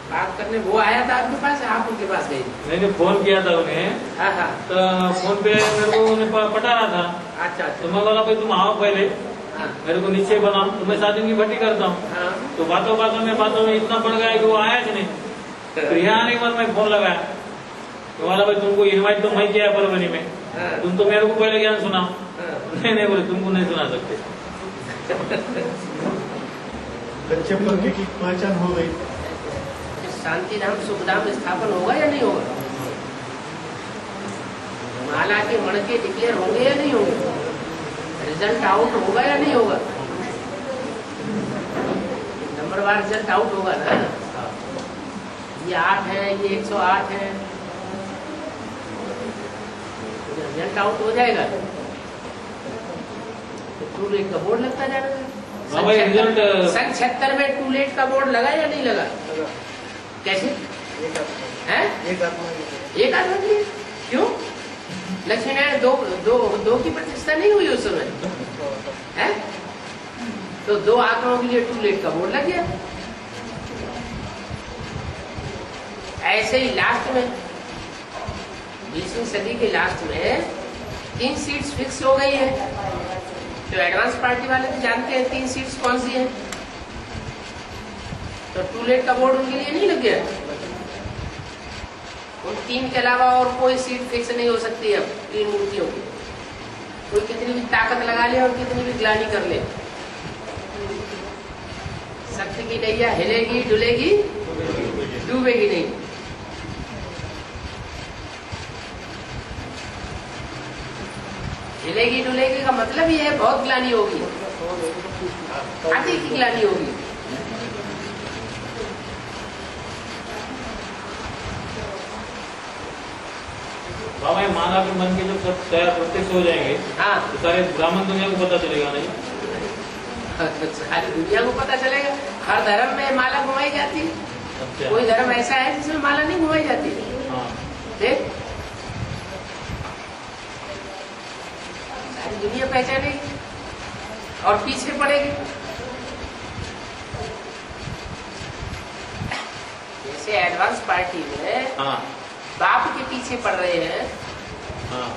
बात करने वो आया था आपके पास, आप उनके पास गए? मैंने फोन किया था उन्हें, हाँ हाँ। तो फोन पे मेरे को उन्हें पटा रहा था। अच्छा तो अच्छा। मैं बोला भाई तुम आओ पहले, हाँ मेरे को निश्चय बनाओ, तो मैं शादी की भट्टी करता हूँ। हाँ। तो बातों बातों में इतना बढ़ गया कि वो आया कि नहीं। तो यहाँ आने के बाद मैं फोन लगाया, तो बोला भाई तुमको इनवाइट तो मैं किया परवनी में, हाँ। तुम तो मेरे को पहले ज्ञान सुनाओ। हाँ। नहीं बोले तुमको नहीं सुना सकते। कच्चे पक्के की पहचान हो गई। शांति धाम सुख धाम स्थापन होगा या नहीं होगा? माला के मणके डिक्लेयर होंगे या नहीं होंगे? रिजल्ट आउट होगा या नहीं होगा? नंबरवार रिजल्ट आउट होगा ना। ये 8 है, ये 108 है, रिजल्ट आउट हो जाएगा तो टू लेट का बोर्ड लगता जाएगा। हाँ भाई, रिजल्ट सन 76 में टू लेट का बोर्ड लगा या नहीं लगा? कैसे है? एक आत्मा एक आदमी के लिए क्यों? लक्ष्मी नारायण दो की प्रतिष्ठा नहीं हुई उस समय है, तो 2 आत्माओं के लिए टू लेट का बोर्ड लग गया। ऐसे ही लास्ट में 20वीं सदी के लास्ट में 3 सीट्स फिक्स हो गई है। तो एडवांस पार्टी वाले तो जानते हैं 3 सीट्स कौन सी है, तो टू लेट का बोर्ड उनके लिए नहीं लग गया। उन 3 के अलावा और कोई सीट फिक्स नहीं हो सकती है 3 मूर्तियों की। कोई कितनी भी ताकत लगा ले और कितनी भी ग्लानी कर ले, शक्ति की नैया हिलेगी डुलेगी डूबेगी नहीं। हिलेगी डुलेगी का मतलब ये है बहुत ग्लानी होगी, आधी की ग्लानी होगी। बाबा ये माला के मन के जब सब तैयार प्रत्यक्ष हो जाएंगे, हाँ, तो सारे ब्राह्मण दुनिया को पता चलेगा नहीं? सारी दुनिया को पता चलेगा। हर धर्म में माला घुमाई जाती है, अच्छा। कोई धर्म ऐसा है जिसमें माला नहीं घुमाई जाती। हाँ। देख, सारी दुनिया पहचानेगी और पीछे पड़ेगी। जैसे एडवांस पार्टी में हाँ। बाप के पीछे पड़ रहे हैं, हाँ।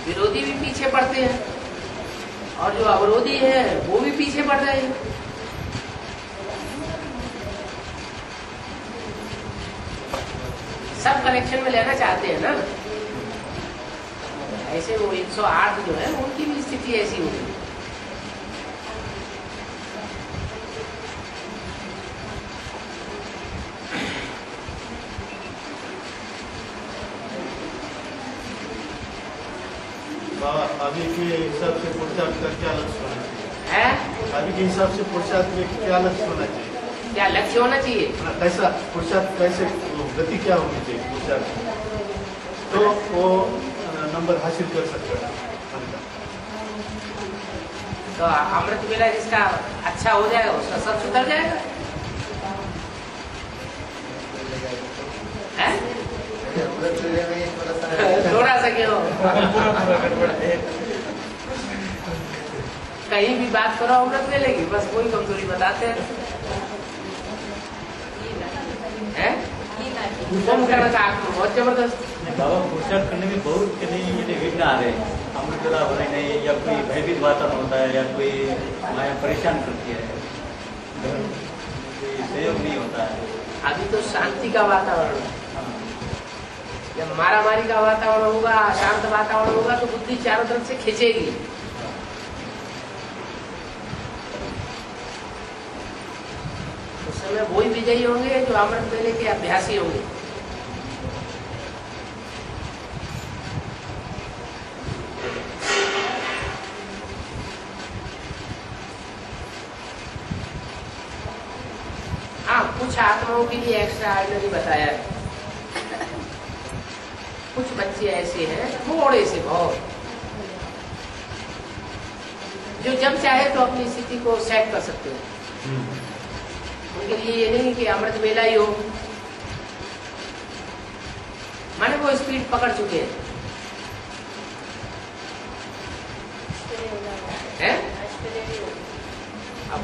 विरोधी भी पीछे पड़ते हैं, और जो अवरोधी है वो भी पीछे पड़ रहे हैं। सब कनेक्शन में लेना चाहते हैं ना। ऐसे वो 108 जो है उनकी भी स्थिति ऐसी होगी। बाबा अभी के हिसाब से पुरुषार्थ का क्या लक्ष्य होना चाहिए? है अभी के हिसाब से पुरुषार्थ में क्या लक्ष्य होना चाहिए? क्या लक्ष्य होना चाहिए? कैसा पुरुषार्थ, कैसे गति क्या होनी चाहिए पुरुषार्थ में? तो वो नंबर हासिल कर सकता है। तो अमृत वेला जिसका अच्छा हो जाएगा उसका सब सुधर जाएगा। है? थोड़ा सा क्यों? कहीं भी बात करो अमृत वेले की, बस कोई कमजोरी बताते हैं। बहुत जबरदस्त। बाबा पुरुषार्थ करने में बहुत के नहीं ये विघ्न आ रहे हैं। मुश्किल हो रही नहीं, या कोई भयभीत वातावरण होता है, या कोई माया परेशान करती है, कोई सहयोग नहीं होता है। अभी तो शांति का वातावरण है। जब मारामारी का वातावरण होगा, शांत वातावरण होगा, तो बुद्धि चारों तरफ से खींचेगी। उस समय वही विजयी होंगे जो अमृत वेले के अभ्यासी होंगे। हाँ, कुछ आत्माओं के लिए एक्स्ट्रा ऑर्डिनरी बताया है। कुछ बच्चे ऐसे हैं थोड़े से बहुत, जो जब चाहे तो अपनी स्थिति को सेट कर सकते हैं। उनके लिए ये नहीं कि अमृत वेला ही हो, माने वो स्पीड पकड़ चुके हैं। अब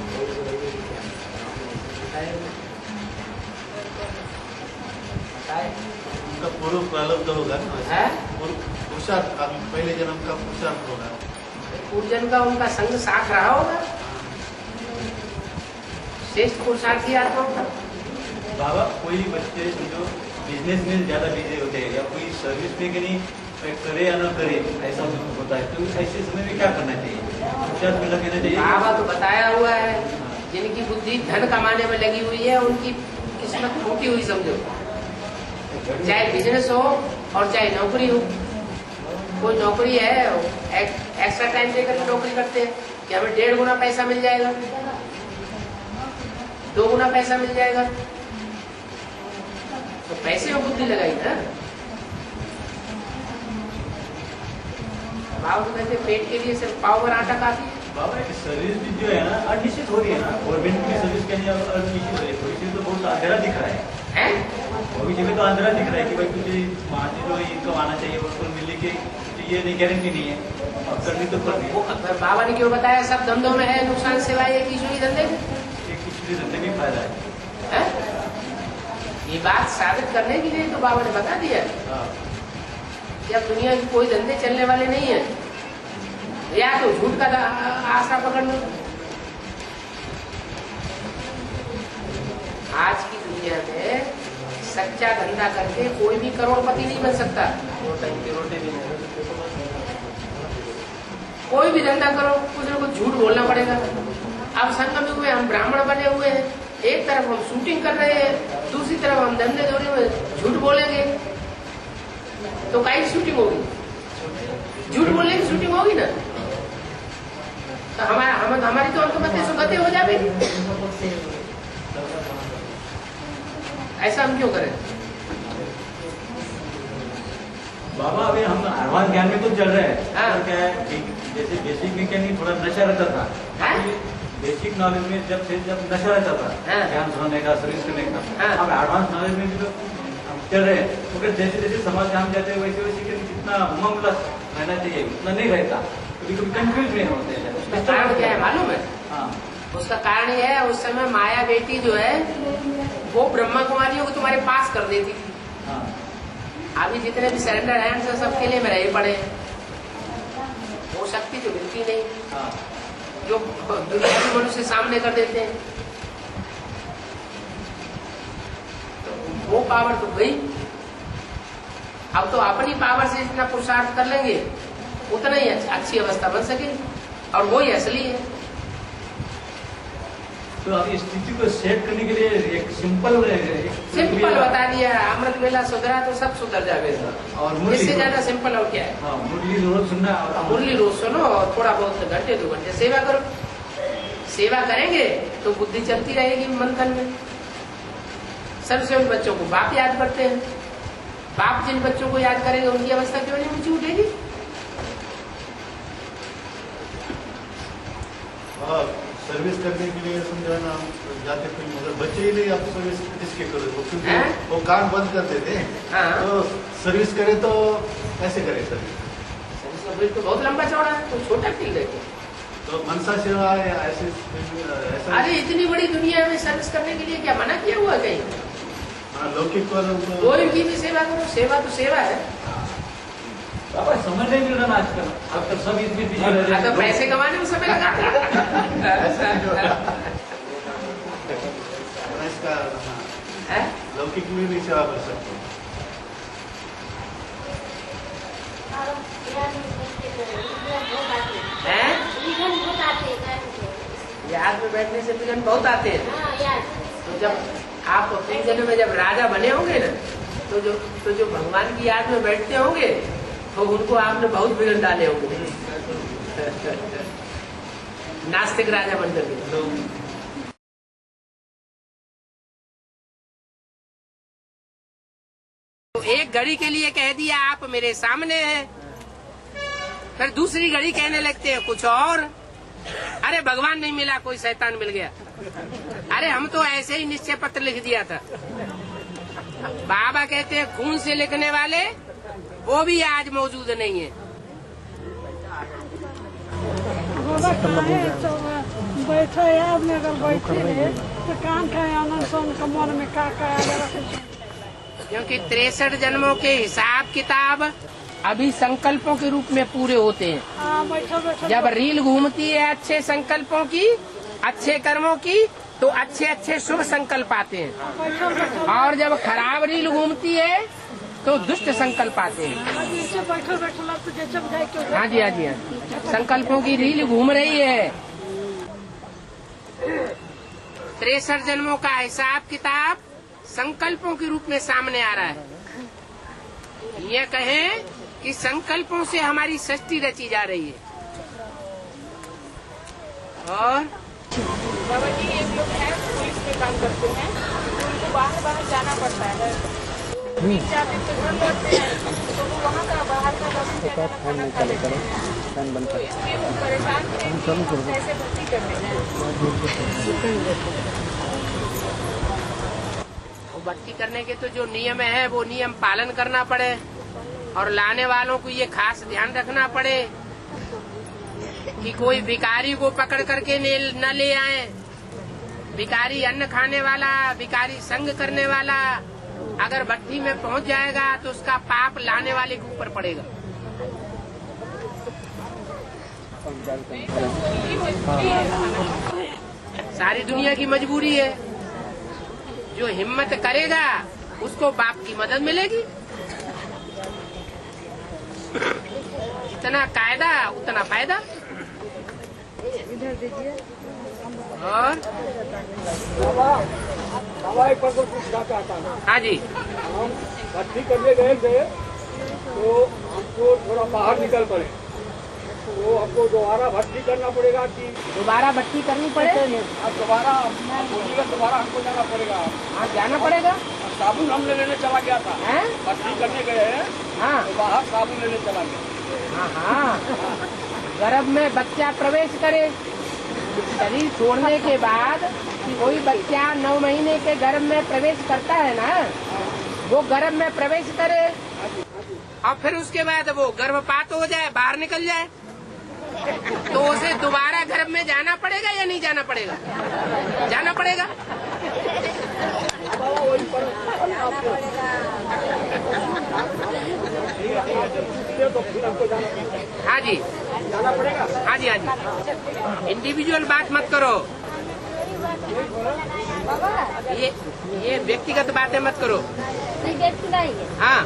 उनका पूर्व प्रारब्ध होगा ना, है पुरुषार्थ, पहले जन्म का पुरुषार्थ होगा। पूर्जन का उनका संग साथ रहा होगा, श्रेष्ठ पुरुषार्थी आत्माओं का। बाबा, कोई बच्चे जो बिजनेस में ज्यादा बिजी होते हैं, या कोई सर्विस में कि नहीं करे या न करे, ऐसा होता है, तो ऐसे समय में क्या करना चाहिए? पुरुषार्थ में लगना चाहिए। बाबा तो बताया हुआ है, जिनकी बुद्धि धन कमाने में लगी हुई है, उनकी किस्मत फूटी हुई समझो। चाहे बिजनेस हो और चाहे नौकरी हो। कोई नौकरी है, एक्स्ट्रा टाइम देकर नौकरी करते हैं कि हमें 1.5 गुना पैसा मिल जाएगा, 2 गुना पैसा मिल जाएगा, तो पैसे में बुद्धि लगाई ना। बाबा तो कहते पेट के लिए सिर्फ पाव भर आटा काफी है। बाबा, सर्विस भी जो है ना अनिश्चित हो रही है ना, गवर्नमेंट की सर्विस के लिए अनिश्चित हो रही है। भविष्य तो बहुत अंधेरा दिख रहा है, भविष्य में तो अंधेरा दिख रहा है कि भाई तुझे वहाँ से जो इनकम आना चाहिए उसको मिलने की ये नहीं, गारंटी नहीं है, और करनी तो करनी है। बाबा ने क्यों बताया सब धंधों में है नुकसान, सिवाय एक ईश्वरी धंधे में। एक ईश्वरी धंधे में फायदा है। ये बात साबित करने के लिए तो बाबा ने बता दिया। जब दुनिया की कोई धंधे चलने वाले नहीं है, या तो झूठ का आसरा पकड़ लो। आज की दुनिया में सच्चा धंधा करके कोई भी करोड़पति नहीं बन सकता। कोई भी धंधा करो, कुछ न कुछ झूठ बोलना पड़ेगा। अब संगम युग में हम ब्राह्मण बने हुए हैं, एक तरफ हम शूटिंग कर रहे हैं, दूसरी तरफ हम धंधे धोने में झूठ बोलेंगे, तो काई शूटिंग होगी? झूठ बोलने की शूटिंग होगी ना, तो हमारी तो अंतमते सुगति हो जाएगी। ऐसा हम क्यों करें? बाबा, अभी हम एडवांस ज्ञान में तो चल रहे हैं। हाँ। क्या है कि जैसे बेसिक में क्या नहीं, थोड़ा नशा रहता था। बेसिक नॉलेज में जब नशा रहता था, ज्ञान सुनाने का, सर्विस करने का। अब एडवांस नॉलेज में भी तो हम चल रहे हैं, तो फिर जैसे जैसे समाज में हम जाते हैं वैसे वैसे जितना उमंग रहना चाहिए उतना नहीं रहता, कभी कभी कंफ्यूज नहीं होते हैं। उसका कारण क्या है मालूम है? हाँ, उसका कारण ये है, उस समय माया बेटी जो है वो ब्रह्मा कुमारियों को तुम्हारे पास कर देती थी। हाँ, अभी जितने भी सरेंडर हैंड से सब किले में रहे पड़े, वो शक्ति तो मिलती नहीं। हाँ, जो दुनिया के मनुष्य सामने कर देते हैं, तो वो पावर तो गई। अब तो अपनी पावर से जितना पुरुषार्थ कर लेंगे उतना ही अच्छी अवस्था बन सके, और वही असली है। तो अब इस स्थिति को सेट करने के लिए एक सिंपल बता दिया, अमृत वेला सुधरा तो सब सुधर जाएगा। और इससे ज्यादा सिंपल और क्या है? हाँ, मुरली रोज सुनना, और मुरली रोज सुनो, और थोड़ा बहुत घंटे 2 घंटे सेवा करो। सेवा करेंगे तो बुद्धि चलती रहेगी मन तन में। सबसे उन बच्चों को बाप याद करते हैं, बाप जिन बच्चों को याद करेंगे उनकी अवस्था क्यों नहीं ऊंची उठेगी? सर्विस करने के लिए समझाना जाते थे, मगर बच्चे ही नहीं, आप सर्विस किसके करो? क्योंकि वो कान बंद कर देते हैं। तो सर्विस करे तो कैसे करे सर्विस? तो बहुत लंबा चौड़ा है, तो छोटा फील्ड है। तो मनसा सेवा है ऐसे ऐसा? अरे इतनी बड़ी दुनिया में सर्विस करने के लिए क्या मना किया हुआ कहीं? हाँ, लौकिक कोई की भी सेवा करो, सेवा तो सेवा है। अब समय नहीं मिल रहा आजकल, अब तो सब इतनी बिजी रह हाँ, तो पैसे कमाने में समय लगाते इसका हैं। लौकिक में भी सेवा कर सकते हैं। हैं? विघ्न बहुत आते हैं कर्म के। याद में बैठने से विघ्न बहुत आते हैं। हाँ यार, तो जब आप अपने जन्म में जब राजा बने होंगे ना, तो जो भगवान की याद में बैठते होंगे तो उनको आपने बहुत विघ्न डाले होंगे। नास्तिक राजा बनकर के। तो एक घड़ी के लिए कह दिया आप मेरे सामने हैं, फिर दूसरी घड़ी कहने लगते हैं कुछ और। अरे भगवान नहीं मिला, कोई शैतान मिल गया। अरे हम तो ऐसे ही निश्चय पत्र लिख दिया था। बाबा कहते हैं खून से लिखने वाले वो भी आज मौजूद नहीं है। बैठे याद में अगर बैठे रहे तो कान का आनंद सुन कमर में का क्योंकि 63 जन्मों के हिसाब किताब अभी संकल्पों के रूप में पूरे होते हैं। बैठे बैठे जब रील घूमती है अच्छे संकल्पों की, अच्छे कर्मों की, तो अच्छे अच्छे शुभ संकल्प आते हैं। बैठे बैठे और जब खराब रील घूमती है तो दुष्ट संकल्प आते हैं। जैसे बैठे बैठे तो जैसे बुझाए क्यों हाँ जी, हाँ जी, हाँ। संकल्पों की रील घूम रही है। 63 जन्मों का हिसाब किताब संकल्पों के रूप में सामने आ रहा है। ये कहें कि संकल्पों से हमारी सृष्टि रची जा रही है। और बाबा जी एक लोग हैं पुलिस में काम करते हैं, तो उनको बाहर जाना पड़ता है। जाते तो घर लौटते हैं तो वो वहाँ का बाहर का खाना खा लेते हैं। तो इसलिए वो परेशान थे कि कैसे भर्ती करने हैं। भर्ती करने के तो जो नियम है वो नियम पालन करना पड़े, और लाने वालों को ये खास ध्यान रखना पड़े कि कोई भिखारी को पकड़ करके न ले आए। भिखारी अन्न खाने वाला, भिखारी संग करने वाला अगर भट्टी में पहुंच जाएगा तो उसका पाप लाने वाले के ऊपर पड़ेगा। सारी दुनिया की मजबूरी है। जो हिम्मत करेगा उसको बाप की मदद मिलेगी। जितना कायदा उतना फायदा। और हाँ जी, भर्ती करने गए थे तो हमको थोड़ा बाहर निकल पड़े, तो हमको दोबारा भर्ती करना पड़ेगा कि दोबारा भर्ती करनी पड़े। अब दोबारा हमको जाना पड़ेगा। हाँ, जाना पड़ेगा। साबुन हम लेने चला गया था, हैं? भर्ती करने गए हैं। हाँ तो बाहर साबुन लेने चला गया। हाँ हाँ, गर्भ में बच्चा प्रवेश करे, शरीर छोड़ने के बाद कोई बच्चा 9 महीने के गर्भ में प्रवेश करता है ना, वो गर्भ में प्रवेश करे और फिर उसके बाद वो गर्भपात हो जाए, बाहर निकल जाए, तो उसे दोबारा गर्भ में जाना पड़ेगा या नहीं जाना पड़ेगा? जाना पड़ेगा। हाँ जी, हाँ जी, हाँ जी। इंडिविजुअल बात मत करो, ये व्यक्तिगत बातें मत करो। हाँ,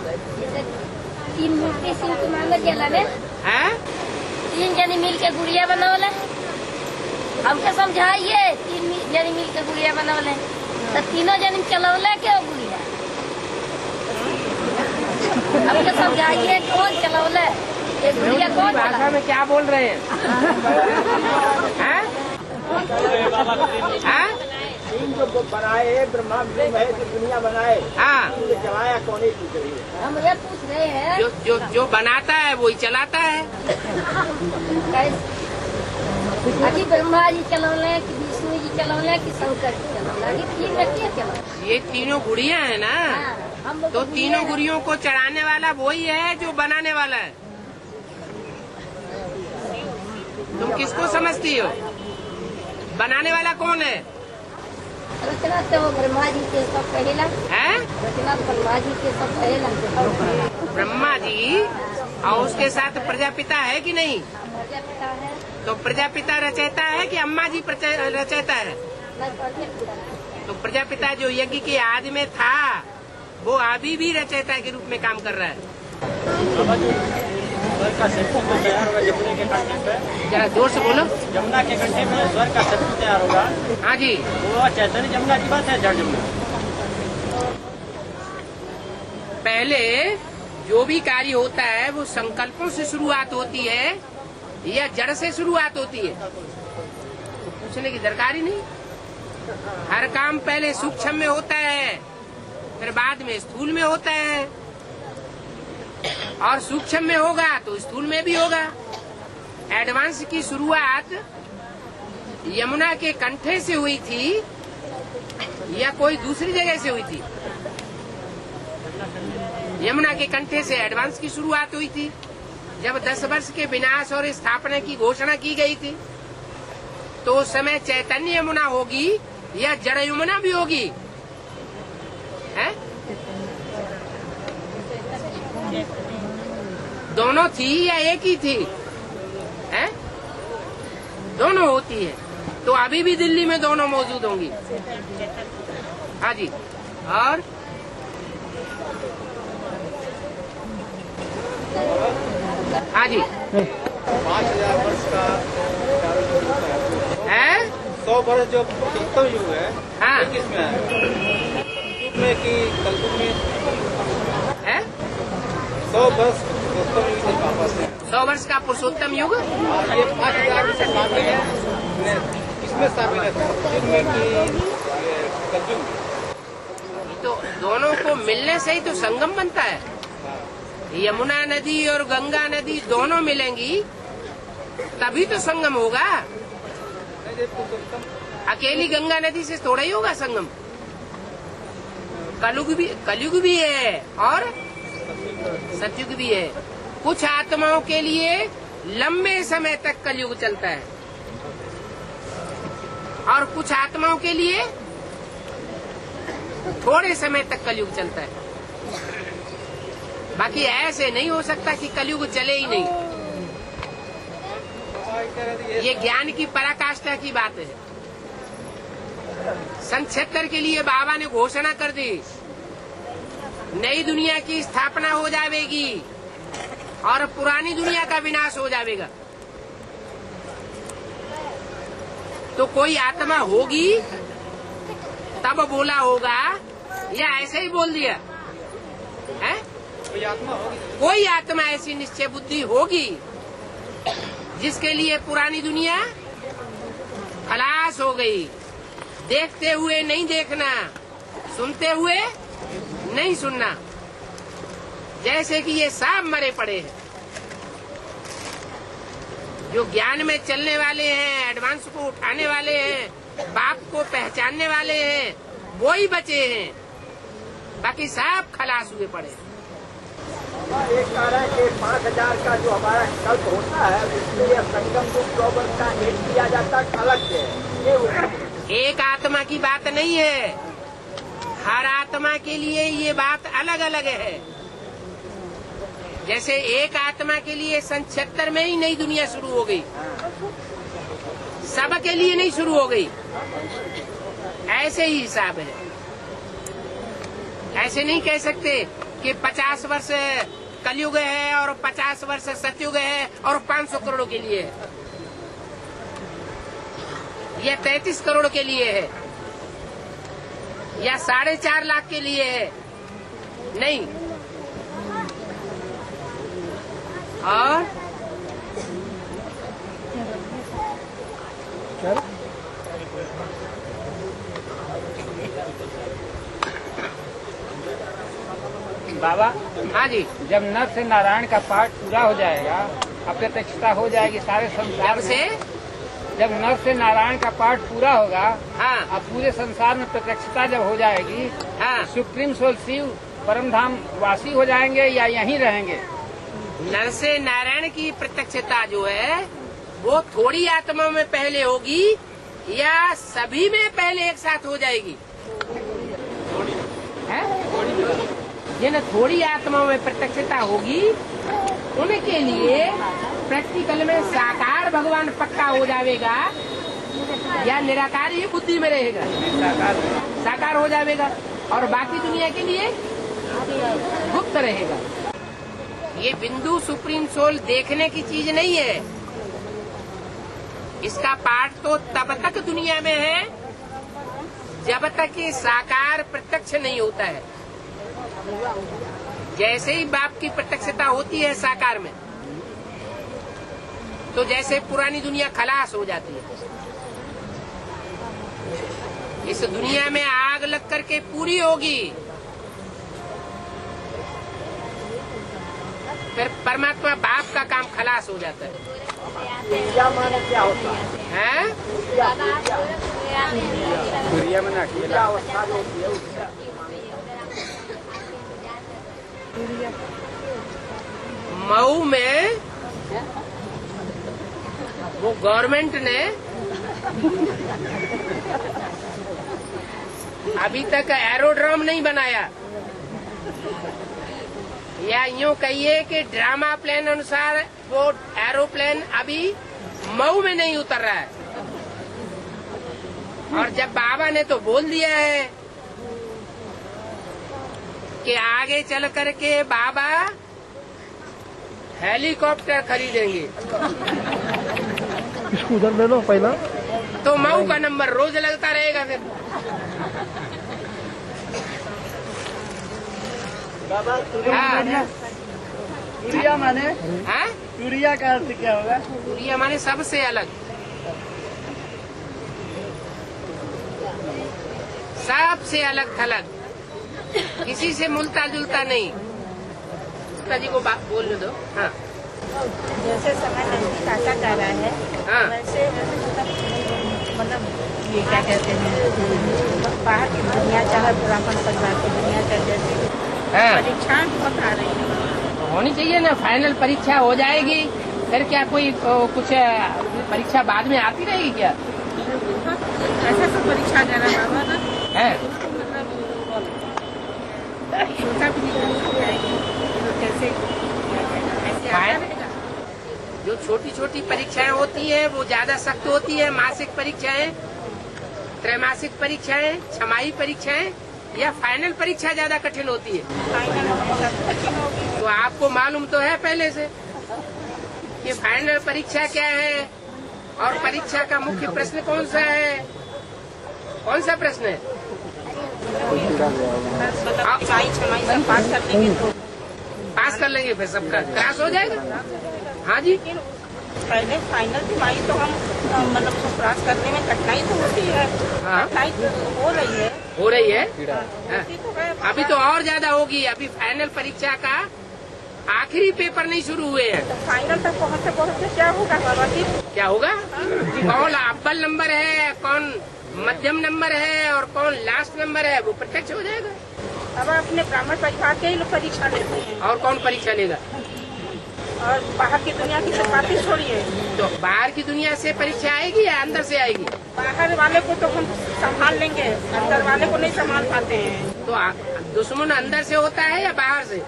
3 मूर्ति शिव के मंदिर जला में है 3 जनी मिल के गुड़िया बनवले। हमके समझाइए, 3 जनी मिल के गुड़िया बनवले तो तीनों जनी चलौले के गुड़िया। हमके समझाइए कौन चलौले, ये गुड़िया कौन भाषा चला? में क्या बोल रहे हैं? हैं? हैं? जो बनाए ब्रह्मा विष्णु महेश दुनिया बनाए, हाँ, चलाया कौन ही हम ये पूछ रहे हैं जो बनाता है वही चलाता है। अभी ब्रह्मा जी चलौले कि विष्णु जी चलौले कि शंकर जी चलौले? अभी 3 में क्या चलौले? ये तीनों गुड़िया है ना, हम लोग तो तीनों गुड़ियों को चढ़ाने वाला वही है जो बनाने वाला है। तुम किसको समझती हो? बनाने वाला कौन है? रचना तो ब्रह्मा जी के सब पहला हैं? रचना ब्रह्मा जी के सब पहला। ब्रह्मा जी और उसके साथ प्रजापिता है कि नहीं? प्रजापिता है। तो प्रजापिता रचयिता है कि अम्मा जी रचयिता है? तो प्रजापिता जो यज्ञ के आदि में था वो अभी भी रचयिता के रूप में काम कर रहा है। स्वर्ग का सेतु तो तैयार होगा जमुना के कंठे पे। जरा जोर से बोलो। जमुना के कंठे में स्वर्ग का सेतु तैयार होगा। हाँ जी, वो चैतन्य जमुना की बात है, जड़ जमुना। पहले जो भी कार्य होता है वो संकल्पों से शुरुआत होती है या जड़ से शुरुआत होती है, तो पूछने की दरकार ही नहीं। हर काम पहले सूक्ष्म में होता है, फिर बाद में स्थूल में होता है, और सूक्ष्म में होगा तो स्थूल में भी होगा। एडवांस की शुरुआत यमुना के कंठे से हुई थी या कोई दूसरी जगह से हुई थी? यमुना के कंठे से एडवांस की शुरुआत हुई थी जब 10 वर्ष के विनाश और स्थापना की घोषणा की गई थी। तो उस समय चैतन्य यमुना होगी या जड़ यमुना भी होगी? है? दोनों थी या एक ही थी? है? दोनों होती है। तो अभी भी दिल्ली में दोनों मौजूद होंगी। हाँ जी। और हाँ जी, 5000 वर्ष का है 100 वर्ष जो पुरुषोत्तम युग है, हाँ ये किसमें है? युग में कि कलयुग में? है 100 वर्ष पुरुषोत्तम युग से वापस है। 100 वर्ष का पुरुषोत्तम युग। और ये 5000 वर्ष शामिल है, इसमें शामिल है युग में कि कलयुग में? तो दोनों को मिलने से ही तो संगम बनता है। यमुना नदी और गंगा नदी दोनों मिलेंगी तभी तो संगम होगा। अकेली गंगा नदी से थोड़ा ही होगा संगम। कलयुग भी है और सतयुग भी है। कुछ आत्माओं के लिए लंबे समय तक कलयुग चलता है और कुछ आत्माओं के लिए थोड़े समय तक कलयुग चलता है। बाकी ऐसे नहीं हो सकता कि कलयुग चले ही नहीं। ये ज्ञान की पराकाष्ठा की बात है। सन 76 के लिए बाबा ने घोषणा कर दी, नई दुनिया की स्थापना हो जाएगी और पुरानी दुनिया का विनाश हो जाएगा। तो कोई आत्मा होगी तब बोला होगा या ऐसे ही बोल दिया है? कोई आत्मा ऐसी निश्चय बुद्धि होगी जिसके लिए पुरानी दुनिया खलास हो गई। देखते हुए नहीं देखना, सुनते हुए नहीं सुनना, जैसे कि ये सब मरे पड़े हैं। जो ज्ञान में चलने वाले हैं, एडवांस को उठाने वाले हैं, बाप को पहचानने वाले हैं, वो ही बचे हैं, बाकी सब खलास हुए पड़े हैं। एक कारण के 5000 का जो हमारा कल्प होता है उसके लिए संगम को 100 वर्ष का एड किया जाता है अलग से। एक आत्मा की बात नहीं है, हर आत्मा के लिए ये बात अलग अलग है। जैसे एक आत्मा के लिए सन 76 में ही नई दुनिया शुरू हो गई, सब के लिए नहीं शुरू हो गई। ऐसे ही हिसाब है। ऐसे नहीं कह सकते कि 50 वर्ष कलयुग है और 50 वर्ष सतयुग है और 500 करोड़ के लिए है, या 33 करोड़ के लिए है, या 4.5 लाख के लिए है। नहीं। और बाबा, हाँ जी, जब नर से नारायण का पाठ पूरा हो जाएगा, अप्रत्यक्षता हो जाएगी सारे संसार जब से जब नर से नारायण का पाठ पूरा होगा, हाँ, अब पूरे संसार में प्रत्यक्षता जब हो जाएगी, हाँ, सुप्रीम सोल शिव परम धाम वासी हो जाएंगे या यहीं रहेंगे? नर से नारायण की प्रत्यक्षता जो है वो थोड़ी आत्माओं में पहले होगी या सभी में पहले एक साथ हो जाएगी? जिन थोड़ी आत्माओं में प्रत्यक्षता होगी उनके लिए प्रैक्टिकल में साकार भगवान पक्का हो जाएगा या निराकार ही बुद्धि में रहेगा? साकार हो जाएगा। और बाकी दुनिया के लिए गुप्त रहेगा। ये बिंदु सुप्रीम सोल देखने की चीज नहीं है। इसका पाठ तो तब तक दुनिया में है जब तक ये साकार प्रत्यक्ष नहीं होता है। जैसे ही बाप की प्रत्यक्षता होती है साकार में, तो जैसे पुरानी दुनिया खलास हो जाती है। इस दुनिया में आग लग करके पूरी होगी, फिर परमात्मा बाप का काम खलास हो जाता है। तुरिया माने क्या होता है? तुरिया माने अकेला अवस्था जो होती है उसका मऊ में वो गवर्नमेंट ने अभी तक एरोड्रम नहीं बनाया, या यूं कहिए कि ड्रामा प्लान अनुसार वो एरोप्लेन अभी मऊ में नहीं उतर रहा है। और जब बाबा ने तो बोल दिया है कि आगे चल करके बाबा हेलीकॉप्टर खरीदेंगे, इसको उधर ले लो पहला। तो मऊ का नंबर रोज लगता रहेगा। फिर बाबा तुरिया माने हाँ? तुरिया का अर्थ क्या होगा? तुरिया माने सबसे अलग, सबसे अलग थलग, किसी से मिलता जुलता नहीं। जी को बात बोलने दो। हाँ जैसे समय नजदीक आता जा रहा है, हाँ वैसे मतलब ये क्या कहते हैं, बाहर की दुनिया चाहे ब्राह्मण परिवार की दुनिया चाहे जैसे हाँ परीक्षाएं बहुत आ रही है। होनी चाहिए ना। फाइनल परीक्षा हो जाएगी, फिर क्या कोई कुछ परीक्षा बाद में आती रहेगी क्या? ऐसा सब परीक्षा जा रहा बाबा ना है सोचा भी नहीं जाएगी तो कैसे ऐसे आता रहेगा। जो छोटी छोटी परीक्षाएं होती है वो ज्यादा सख्त होती है। मासिक परीक्षाएं, त्रैमासिक परीक्षाएं, छमाही परीक्षाएं या फाइनल परीक्षा ज्यादा कठिन होती है। तो आपको मालूम तो है पहले से कि फाइनल परीक्षा क्या है और परीक्षा का मुख्य प्रश्न कौन सा है। कौन सा प्रश्न है? पास कर लेंगे फिर सबका क्रॉस हो जाएगा। हाँ जी, पहले फाइनल तिमाही तो हम मतलब उसको क्रॉस करने में कठिनाई तो होती है। हाँ कठिनाई तो हो रही है। हाँ। अभी तो और ज्यादा होगी। अभी फाइनल परीक्षा का आखिरी पेपर नहीं शुरू हुए हैं। तो फाइनल तक पहुँचते क्या होगा बाबा जी? क्या होगा? कौन अव्वल नंबर है, कौन मध्यम नंबर है और कौन लास्ट नंबर है, वो प्रत्यक्ष हो जाएगा। अब अपने ब्राह्मण परिवार के ही लोग परीक्षा लेते हैं। और कौन परीक्षा लेगा? और बाहर की दुनिया की तो बातें छोड़िए। तो बाहर की दुनिया से परीक्षा आएगी या अंदर से आएगी? बाहर वाले को तो हम संभाल लेंगे, अंदर वाले को नहीं संभाल पाते हैं। तो दुश्मन अंदर से होता है या बाहर से?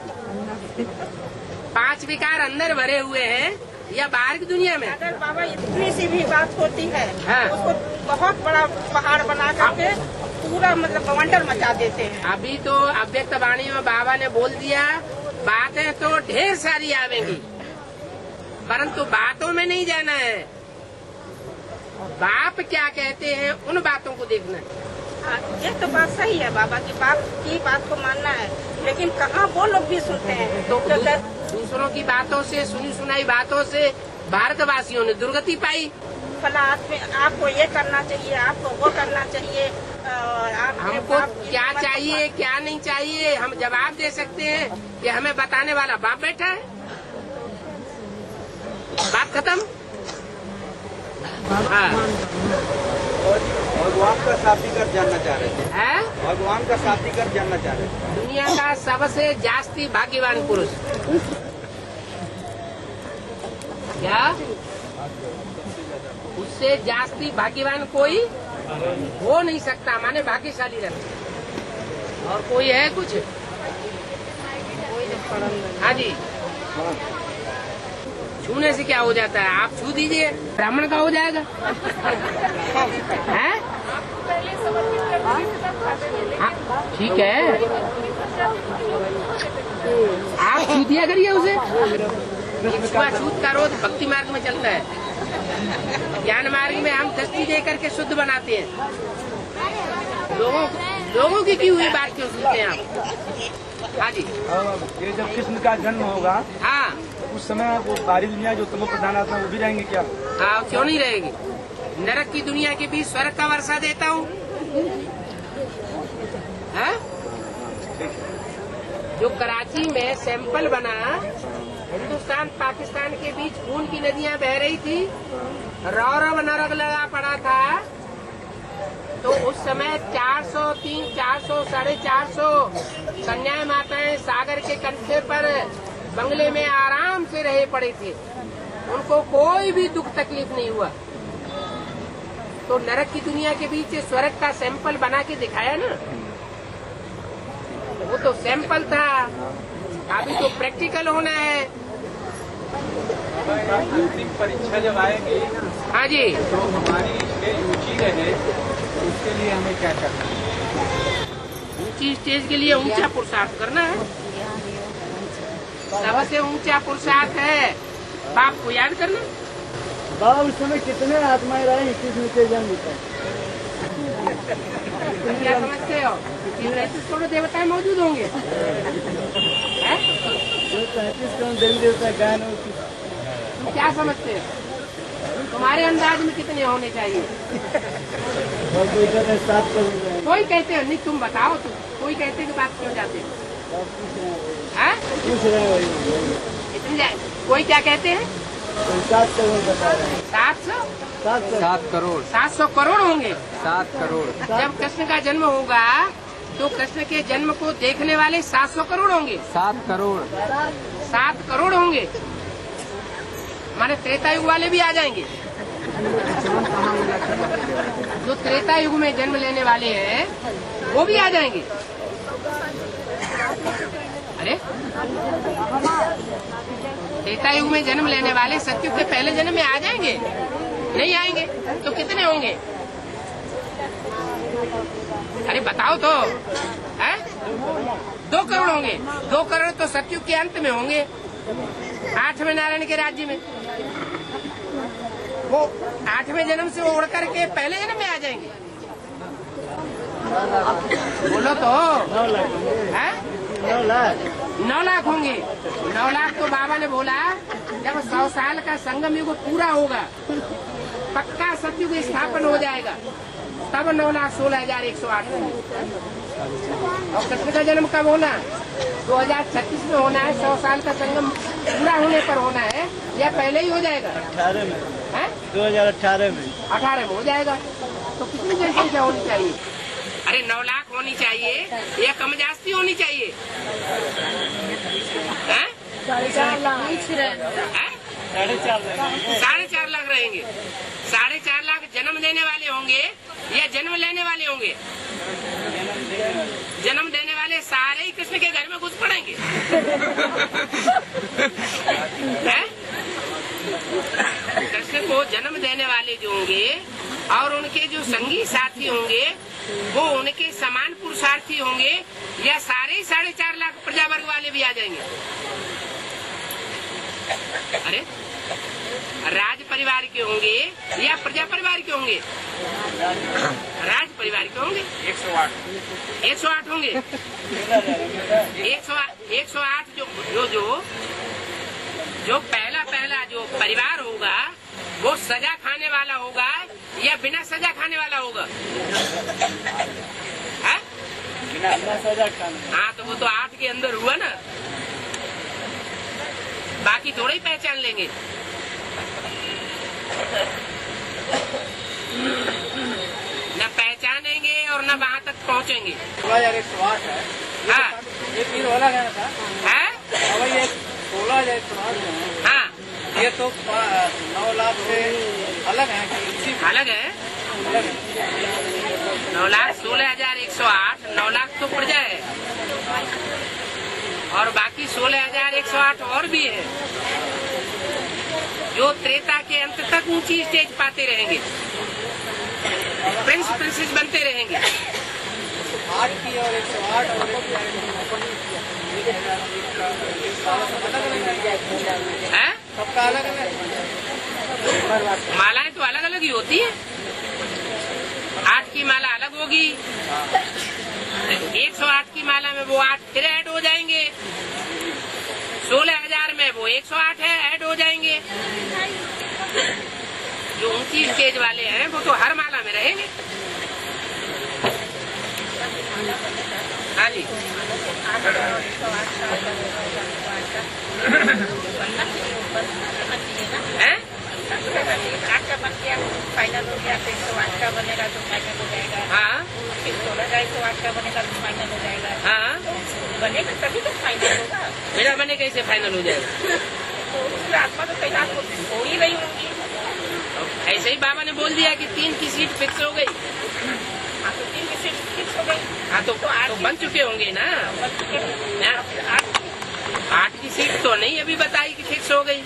5 विकार अंदर भरे हुए हैं या बाहर की दुनिया में? अगर बाबा इतनी सी भी बात होती है, हाँ। उसको बहुत बड़ा पहाड़ बना करके पूरा मतलब बवंडर मचा देते हैं। अभी तो अव्यक्त वाणी में बाबा ने बोल दिया, बातें तो ढेर सारी आवेंगी, परंतु बातों में नहीं जाना है। बाप क्या कहते हैं उन बातों को देखना है। ये तो बात सही है बाबा की, बाप की बात को मानना है, लेकिन कहाँ वो लोग भी सुनते हैं। तो दूसरों की बातों से, सुनी सुनाई बातों से भारतवासियों ने दुर्गति पाई। फला आदमी आपको ये करना चाहिए, आपको वो करना चाहिए। हमको क्या चाहिए क्या नहीं चाहिए हम जवाब दे सकते हैं कि हमें बताने वाला बाप बैठा है। बात खत्म। हाँ। भगवान का साथीकर जानना चाह रहे है? भगवान का साथीकर जानना चाह रहे दुनिया का सबसे जास्ती भाग्यवान पुरुष क्या? उससे जास्ती भाग्यवान कोई हो नहीं सकता, माने भाग्यशाली रहता। और कोई है कुछ? हाँ जी। छूने से क्या हो जाता है? आप छू दीजिए, ब्राह्मण का हो जाएगा। हैं? ठीक है, आप छू दिया करिए उसे। छूत का रोध भक्ति मार्ग में चलता है, ज्ञान मार्ग में हम दृष्टि दे करके शुद्ध बनाते हैं। लोगों की की हुई बात क्यों सुनते हैं आप? हाँ जी। ये जब कृष्ण का जन्म होगा, हाँ, उस समय वो बाहरी दुनिया जो तमो प्रधान आत्मा वो भी रहेंगे क्या? हाँ, क्यों नहीं रहेगी? नरक की दुनिया के बीच स्वर्ग का वर्षा देता हूँ। जो कराची में सैंपल बना, हिंदुस्तान पाकिस्तान के बीच खून की नदियां बह रही थी, रौरव नरक लगा पड़ा था, तो उस समय 400, 400, 450 कन्याएं माताएं सागर के कंठे पर बंगले में आराम से रहे पड़े थे। उनको कोई भी दुख तकलीफ नहीं हुआ। तो नरक की दुनिया के बीच स्वर्ग का सैंपल बना के दिखाया ना, वो तो सैंपल था, अभी तो प्रैक्टिकल होना है। अंतिम परीक्षा जब आएगी, हाँ जी, तो हमारी स्टेज ऊंची रहे, उसके लिए हमें क्या करना है? ऊंची स्टेज के लिए ऊंचा पुरुषार्थ करना है। सबसे ऊंचा पुरुषार्थ है बाप को याद करना। बाबा उस समय कितने आत्माएं रहे कृष्ण के जन्म तक? क्या समझते हो? थोड़े देवताएं मौजूद होंगे। 35 करोड़ देवी देवता गायन। तुम क्या समझते हो? तुम्हारे अंदाज में कितने होने चाहिए? और कोई कहते हैं 7 करोड़। कोई कहते हैं नहीं, तुम बताओ। तुम कोई कहते हैं कि बात क्यों जाते हो? पूछ रहे हैं वही। इतने कोई क्या कहते हैं? 7 करोड़ बता रहे हैं। 700 करोड़। 700 करोड़ होंगे। 7 करोड़। जब कृष्ण का जन्म होगा तो कृष्ण के जन्म को देखने वाले 700 करोड़ होंगे। 7 करोड़। 7 करोड़ होंगे। हमारे त्रेता युग वाले भी आ जाएंगे। जो त्रेता युग में जन्म लेने वाले हैं वो भी आ जाएंगे। अरे, त्रेता युग में जन्म लेने वाले सतयुग के पहले जन्म में आ जाएंगे? नहीं आएंगे तो कितने होंगे? अरे बताओ तो। है 2 करोड़ होंगे। 2 करोड़ तो सतयुग के अंत में होंगे, 8वें नारायण के राज्य में। वो 8वें जन्म से उड़ करके पहले जन्म में आ जाएंगे। बोलो तो। 9 लाख होंगे। 9 लाख तो बाबा ने बोला जब 100 साल का संगम युग पूरा होगा, पक्का सतयुग स्थापन हो जाएगा, तब 9,16,108 होंगे। और कृष्ण का जन्म कब होना? 2036 में होना है। 100 साल का संगम पूरा होने पर होना है या पहले ही हो जाएगा? 18 में। है 2018 में। 18 में हो जाएगा। तो कितनी जनसंख्या होनी चाहिए? अरे 9 लाख होनी चाहिए या कम जास्ती होनी चाहिए? 4.5 लाख। 4.5 लाख रहेंगे। 4.5 लाख जन्म देने वाले होंगे या जन्म लेने वाले होंगे? जन्म देने वाले सारे ही कृष्ण के घर में घुस पड़ेंगे। कृष्ण को जन्म देने वाले जो होंगे और उनके जो संगी साथी होंगे वो उनके समान पुरुषार्थी होंगे या सारे 4.5 लाख प्रजा वर्ग वाले भी आ जाएंगे? अरे, राज परिवार के होंगे या प्रजा परिवार के होंगे? राज परिवार के होंगे। 108 होंगे। 108 जो पहला जो परिवार होगा वो सजा खाने वाला होगा या बिना सजा खाने वाला होगा? बिना सजा खाने। हाँ, तो वो तो 8 के अंदर हुआ ना, बाकी थोड़ा ही पहचान लेंगे। न पहचानेंगे और न वहाँ तक पहुँचेंगे। 16,108 है। हाँ, ये तीन वाला गया था। है? और ये 16,108 है। हाँ, ये तो 9 लाख से अलग है। अलग है। 9,16,108। 9 लाख तो प्रजा है और बाकी 16,108 और भी है। जो त्रेता के अंत तक ऊंची स्टेज पाते रहेंगे, प्रिंस प्रिंसेस बनते रहेंगे। 8 की और 108 है सबका अलग अलग मालाएं तो अलग अलग ही होती है। 8 की माला अलग होगी, 108 की माला में वो 8 फिर ऐड हो जाएंगे, 16,000 में वो 108 है ऐड हो जाएंगे। जो ऊंची स्टेज वाले हैं वो तो हर माला में रहेंगे। हाँ जी, हैं? 8 का बन गया फाइनल हो गया, फिर 108 का बनेगा तो फाइनल हो जाएगा। हाँ, फिर 16,108 का बनेगा तो फाइनल हो जाएगा। हाँ, बनेगा तभी तो फाइनल होगा। बिना बने कैसे फाइनल हो जाएगा? तो उसकी आत्मा तो तैनात हो ही रही होगी। ऐसे ही बाबा ने बोल दिया कि 3 की सीट फिक्स हो गई। हाँ तो 3 की सीट फिक्स हो गई। हाँ तो बन चुके होंगे ना। 8 की सीट तो नहीं अभी बताई कि फिक्स हो गई।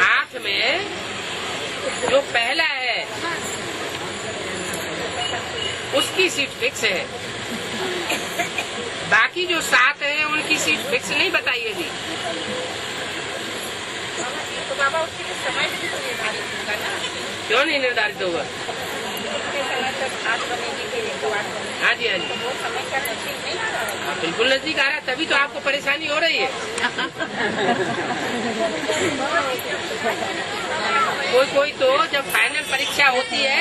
8 में जो पहला है उसकी सीट फिक्स है, बाकी जो 7 है उनकी सीट फिक्स नहीं बताई अभी। तो बाबा उसके लिए समय भी तो निर्धारित होगा ना। क्यों नहीं निर्धारित होगा? समय तक 8 बनेगी फिर 108 बनेगी। हाँ जी, हाँ जी, तो वो समय का नजदीक नहीं आ रहा है। बिल्कुल नजदीक आ रहा है, तभी तो आपको परेशानी हो रही है। कोई तो जब फाइनल परीक्षा होती है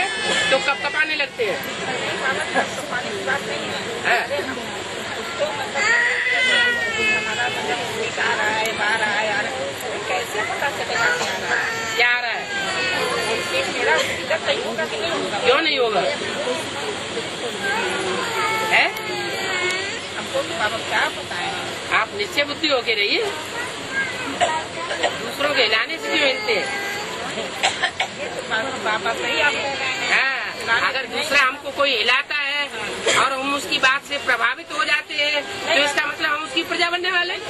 तो कपकपाने लगते हैं। हाँ। तो हमारा मतलब आ रहा है, बाहर आ रहा है, कैसे पता चलेगा क्या आ रहा है? मेरा इधर सही होगा कि नहीं होगा? क्यों नहीं होगा? है हमको तो बाबा क्या पता है। आप निश्चय बुद्धि होके रहिए, दूसरों के हिलाने से क्यों हिलते हैं? बाबा सही आप कह रहे हैं। हाँ, अगर दूसरा हमको कोई हिलाता है और हम उसकी बात से प्रभावित हो जाते हैं तो इसका मतलब हम उसकी प्रजा बनने वाले हैं।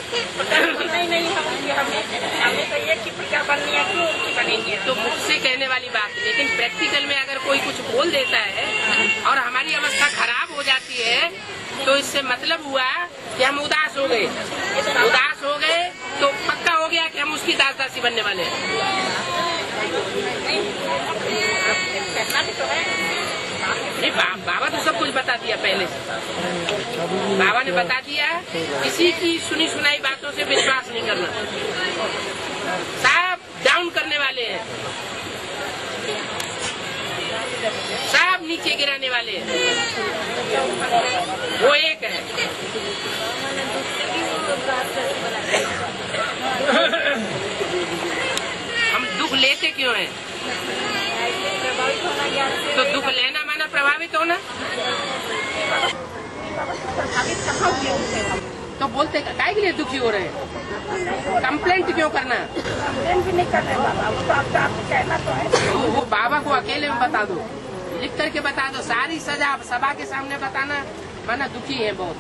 नहीं हमें तो ये की प्रजा बननी है, क्यों उनकी बनेंगे? तो मुख से कहने वाली बात, लेकिन प्रैक्टिकल में अगर कोई कुछ बोल देता है और हमारी अवस्था खराब हो जाती है तो इससे मतलब हुआ कि हम उदास हो गए। उदास हो गए तो पक्का हो गया कि हम उसकी दास दासी बनने वाले हैं। कहना भी तो है। नहीं, बाबा तो सब कुछ बता दिया पहले से। बाबा ने बता दिया किसी की सुनी सुनाई बातों से विश्वास नहीं करना, सब डाउन करने वाले हैं, सब नीचे गिराने वाले हैं। वो एक है। हम दुख लेते क्यों हैं? तो दुख लेना माना प्रभावित होना। तो बोलते काहे के लिए दुखी हो रहे हैं? कंप्लेंट क्यों करना? कंप्लेंट भी नहीं कर रहे बाबा, वो तो आपको कहना तो है। तो वो बाबा को अकेले में बता दो, लिख करके बता दो। सारी सजा सभा के सामने बताना माना दुखी है बहुत।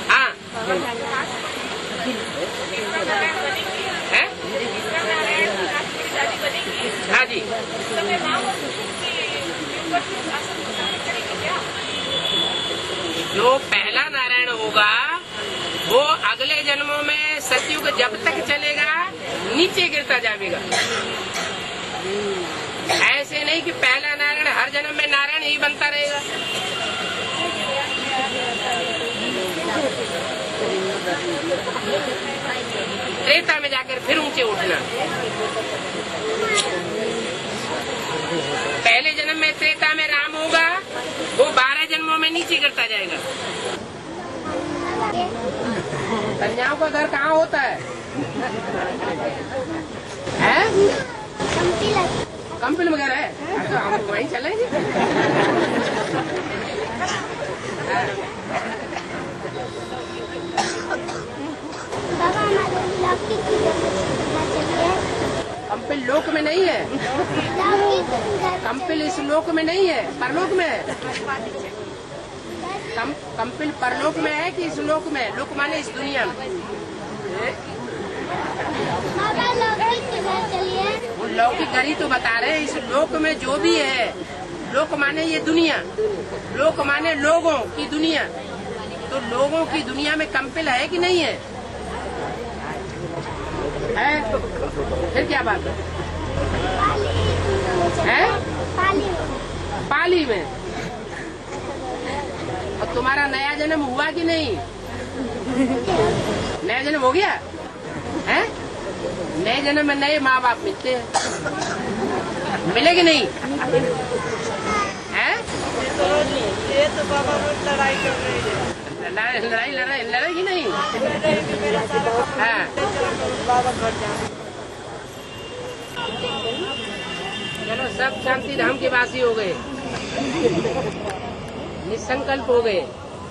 हाँ है? हाँ जी, जो पहला नारायण होगा वो अगले जन्मों में सतयुग जब तक चलेगा नीचे गिरता जाएगा। ऐसे नहीं कि पहला नारायण हर जन्म में नारायण ही बनता रहेगा। त्रेता में जाकर फिर ऊंचे उठना। पहले जन्म में त्रेता में राम होगा, वो 12 जन्मों में नीचे गिरता जाएगा। कन्याओं का घर कहाँ होता है? कंपिल वगैरह है, तो हम वहीं चलेंगे। कंपिल लोक में नहीं है, कंपिल इस लोक में नहीं है, परलोक में है। कंपिल परलोक में है कि इस लोक में? लोक माने इस दुनिया में। चलिए वो लौकिक घर ही तो बता रहे हैं। इस लोक में जो भी है, लोक माने ये दुनिया, लोक माने लोगों की दुनिया, तो लोगों की दुनिया में कंपिल है कि नहीं है? फिर क्या बात है? पाली में। और तुम्हारा नया जन्म हुआ कि नहीं? नया जन्म हो गया है? नए जन्म में नए माँ बाप मिलते हैं, मिले कि नहीं? हैं? ये तो बाबा रोज लड़ाई कर रही है। लड़ाई की नहीं? हाँ। बाबा घर जाए। चलो सब शांति धाम के वासी हो गए, निसंकल्प हो गए।